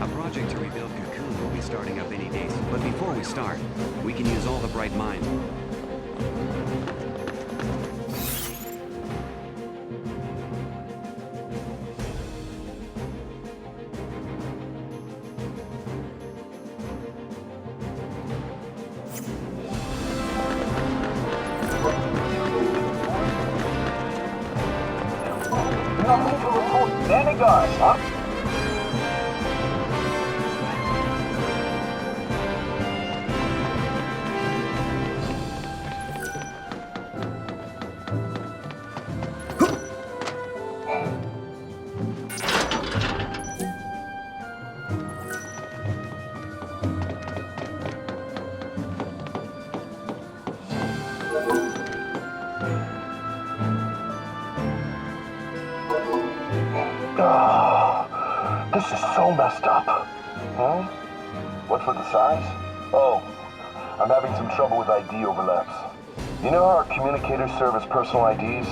A project to rebuild Cocoon will be starting up any day. But before we start, we can use all the bright minds. Nothing to report. Vanguard, huh? This is so messed up. Hmm? What's with the size? Oh, I'm having some trouble with ID overlaps. You know how our communicators serve as personal IDs?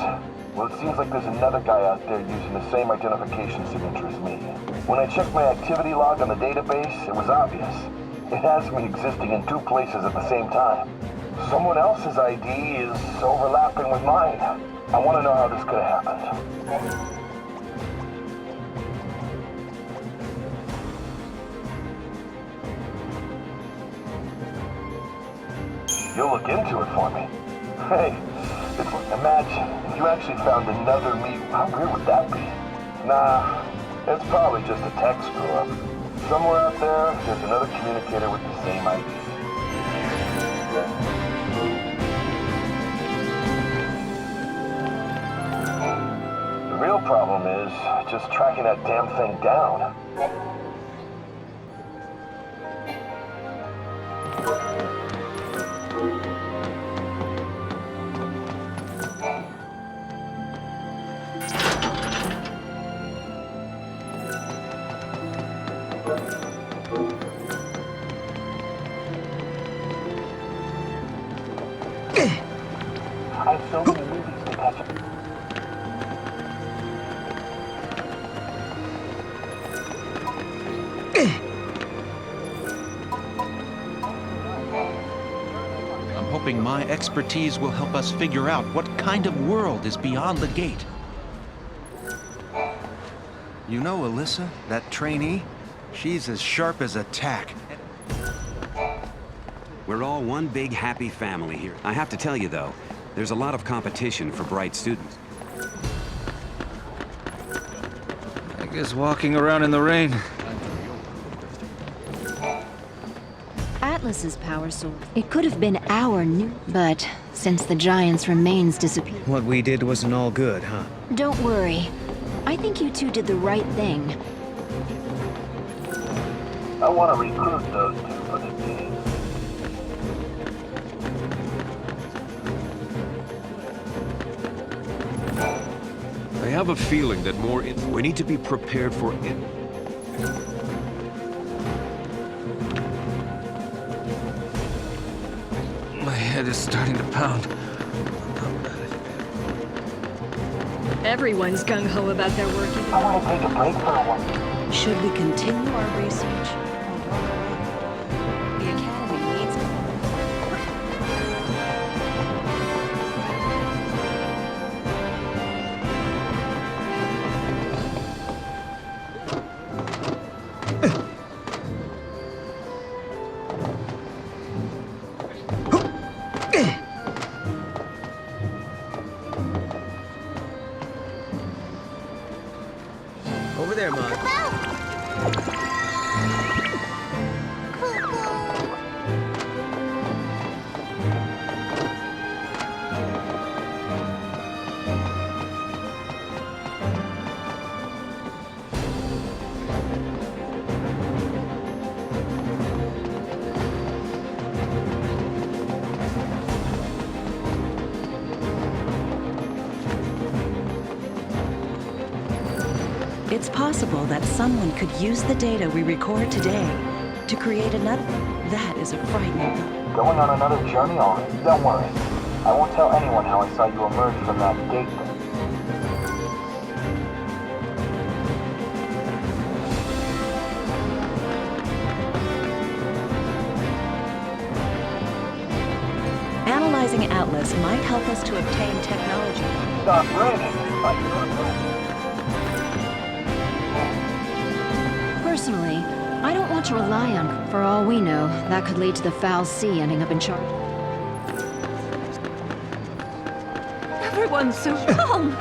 Well, it seems like there's another guy out there using the same identification signature as me. When I checked my activity log on the database, it was obvious. It has me existing in two places at the same time. Someone else's ID is overlapping with mine. I want to know how this could have happened. You'll look into it for me. Hey, imagine if you actually found another me. How weird would that be? Nah, it's probably just a tech screw-up. Somewhere out there, there's another communicator with the same ID. The real problem is just tracking that damn thing down. I have so many movies to catch up. I'm hoping my expertise will help us figure out what kind of world is beyond the gate. You know Alyssa, that trainee? She's as sharp as a tack. We're all one big happy family here. I have to tell you, though, there's a lot of competition for bright students. I guess walking around in the rain. Atlas's power source. It could have been our new... But since the Giant's remains disappeared... What we did wasn't all good, huh? Don't worry. I think you two did the right thing. I want to recruit those two for the team. I have a feeling that we need to be prepared for it. My head is starting to pound. Everyone's gung-ho about their work. I want to take a break for a while. Should we continue our research? The Academy needs It's possible that someone could use the data we record today to create another. That is a frightening thought. Going on another journey? Oh, don't worry. I won't tell anyone how I saw you emerge from that gate. Analyzing Atlas might help us to obtain technology. Stop raining! Personally, I don't want to rely on. For all we know, that could lead to the Foul Sea ending up in charge. Everyone's so calm.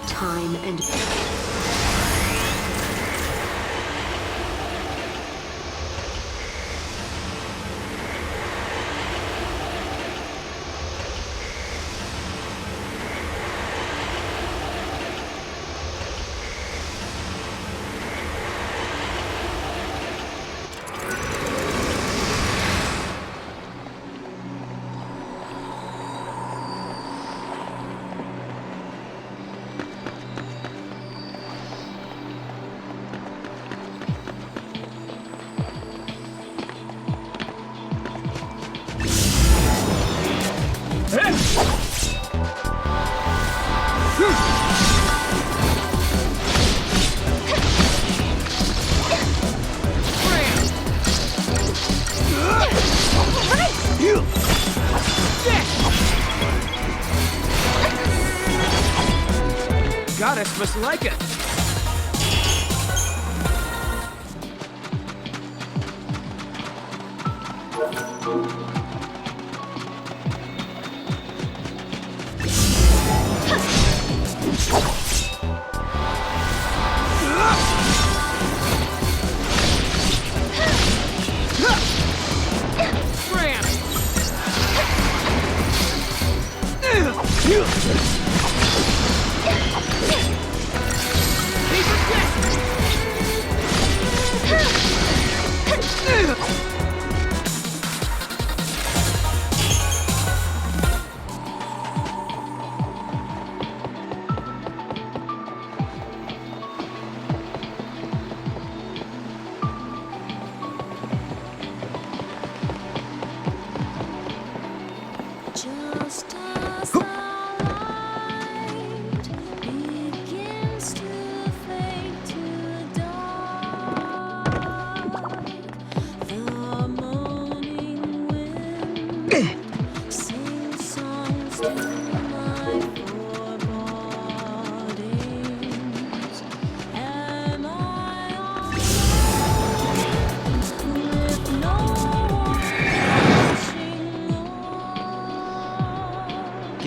Time and Goddess must like it.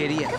Giddy up.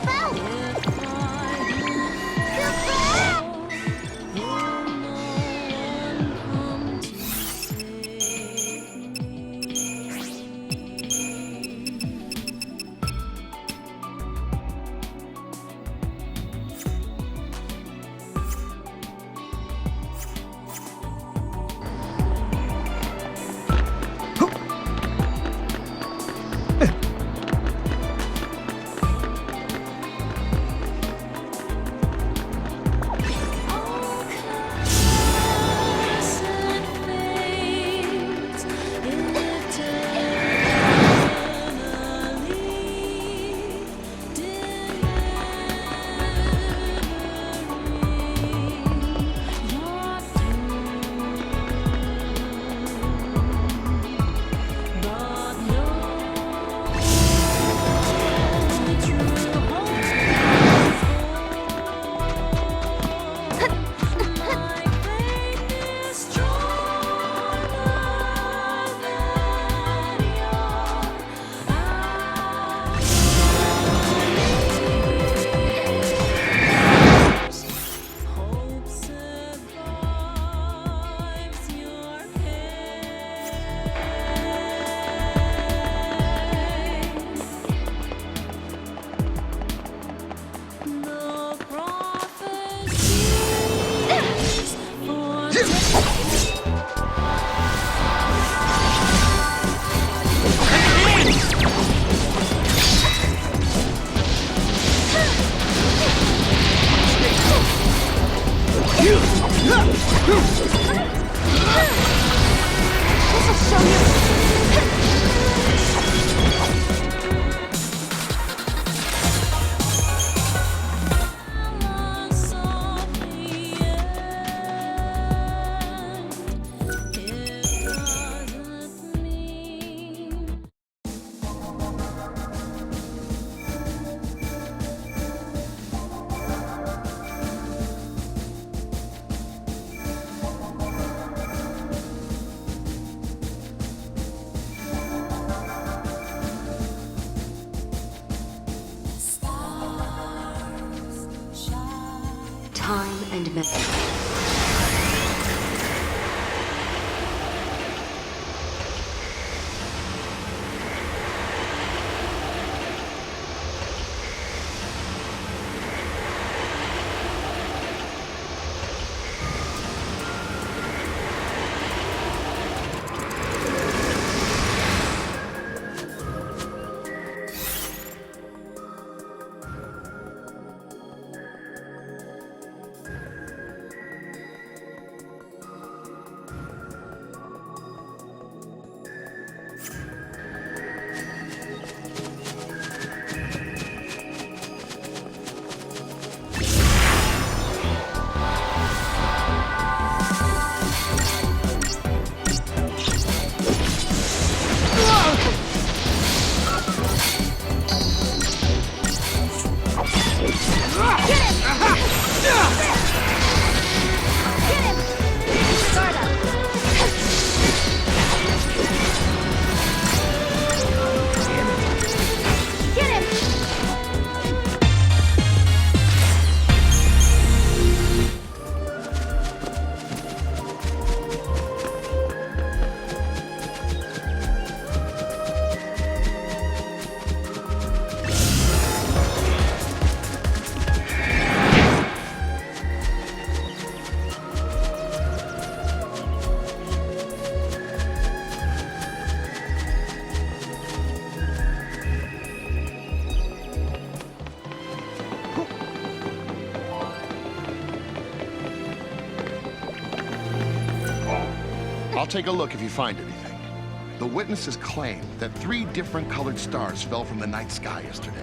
Time and method. I'll take a look if you find anything. The witnesses claim that 3 different colored stars fell from the night sky yesterday.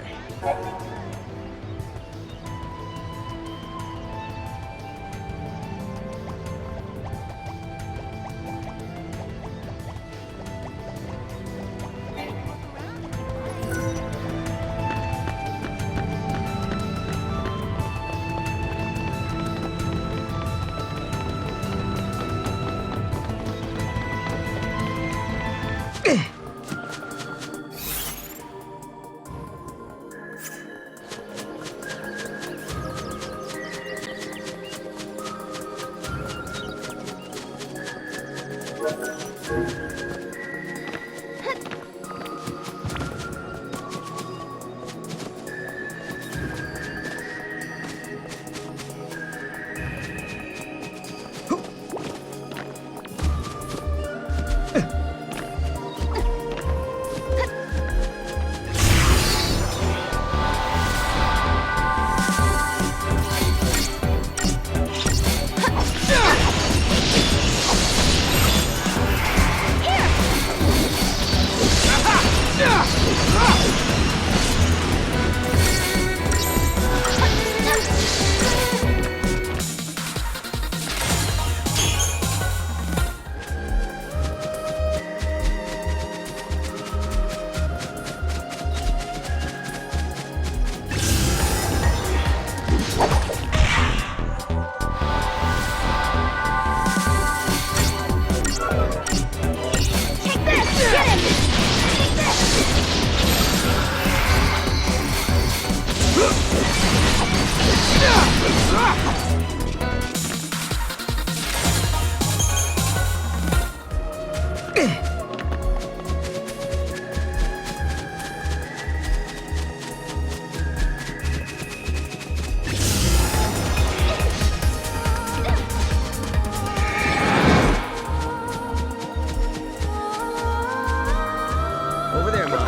Over there, Mom.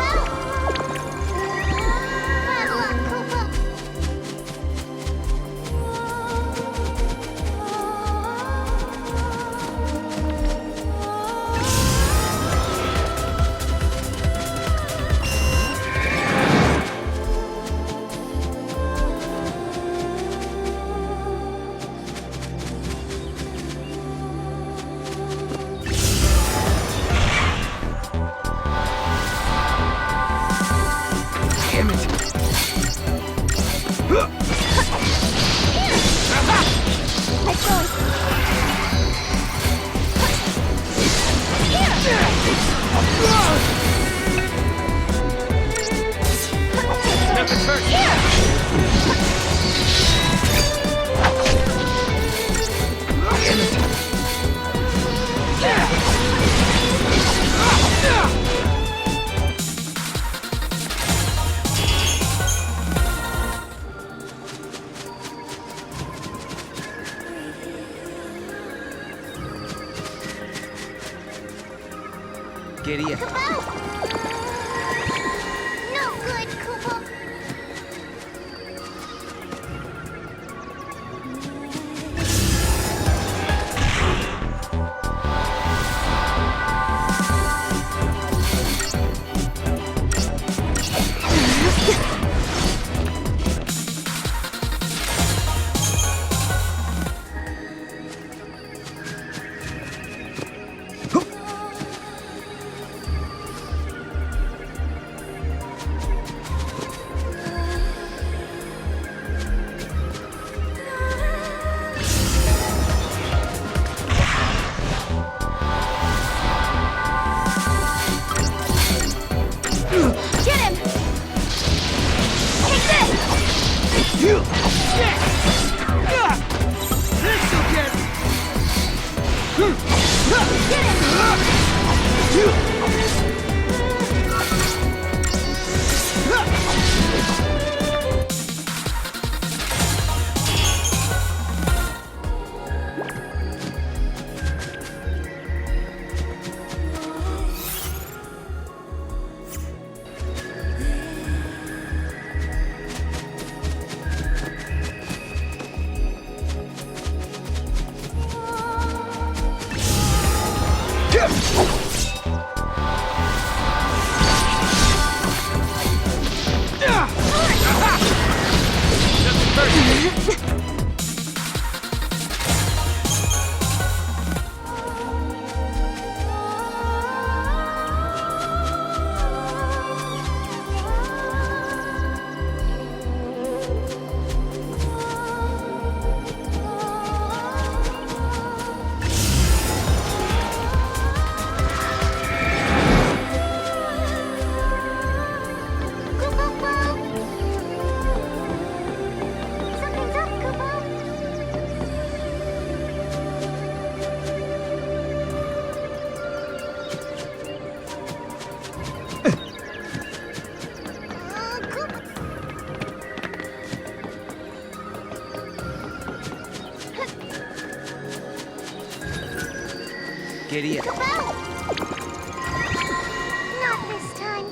Giddy up. No good, Koopa. Giddy up. Not this time.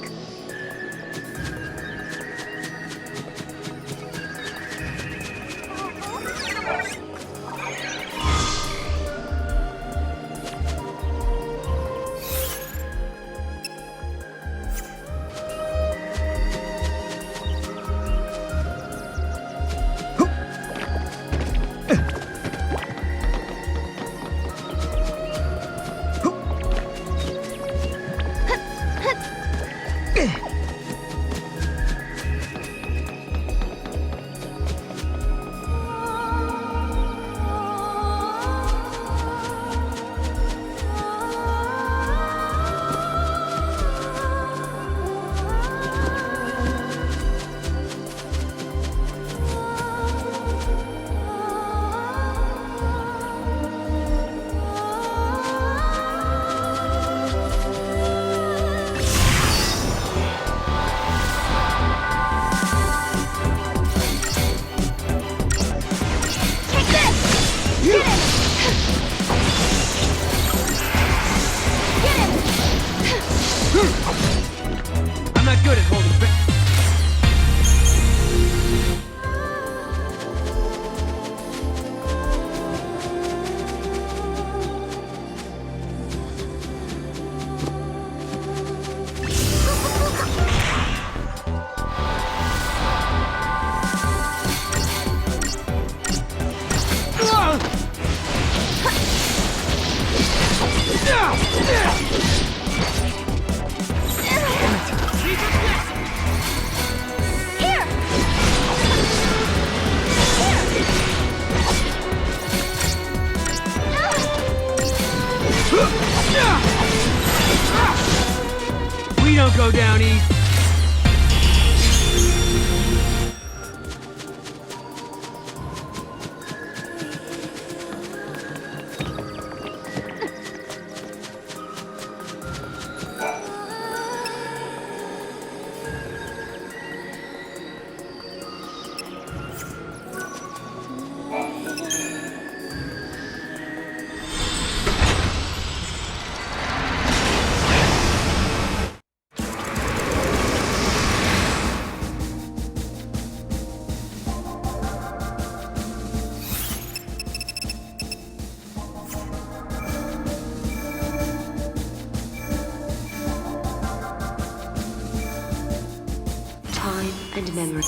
and memory.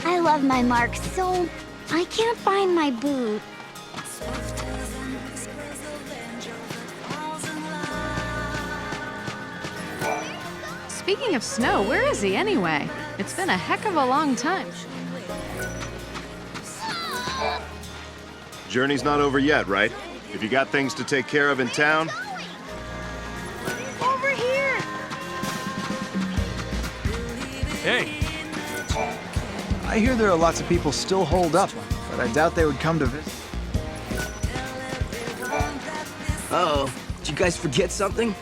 I love my mark so... I can't find my boot. Speaking of snow, where is he anyway? It's been a heck of a long time. Journey's not over yet, right? If you got things to take care of in town... Over here! Hey! I hear there are lots of people still holed up, but I doubt they would come to visit. Uh-oh. Did you guys forget something?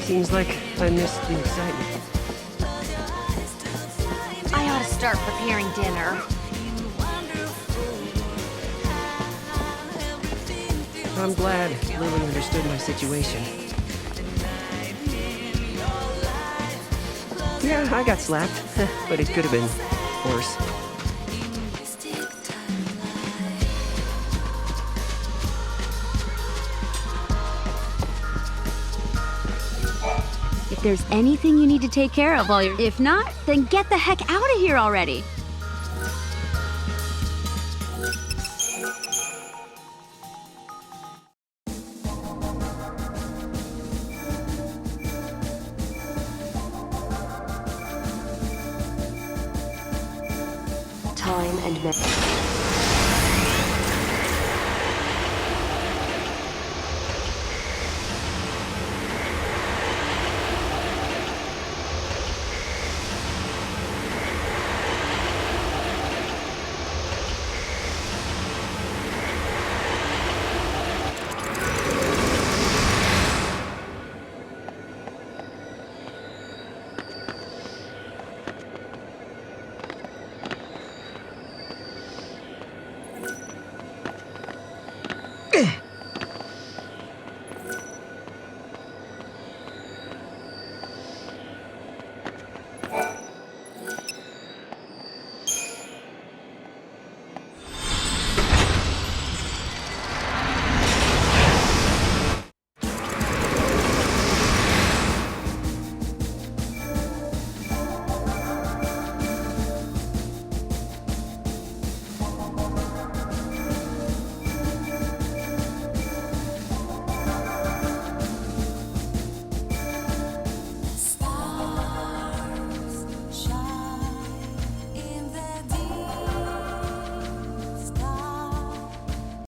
Seems like I missed the excitement. I ought to start preparing dinner. I'm glad Lily understood my situation. Yeah, I got slapped, but it could have been worse. If there's anything you need to take care of while you're... If not, then get the heck out of here already! Time and memory.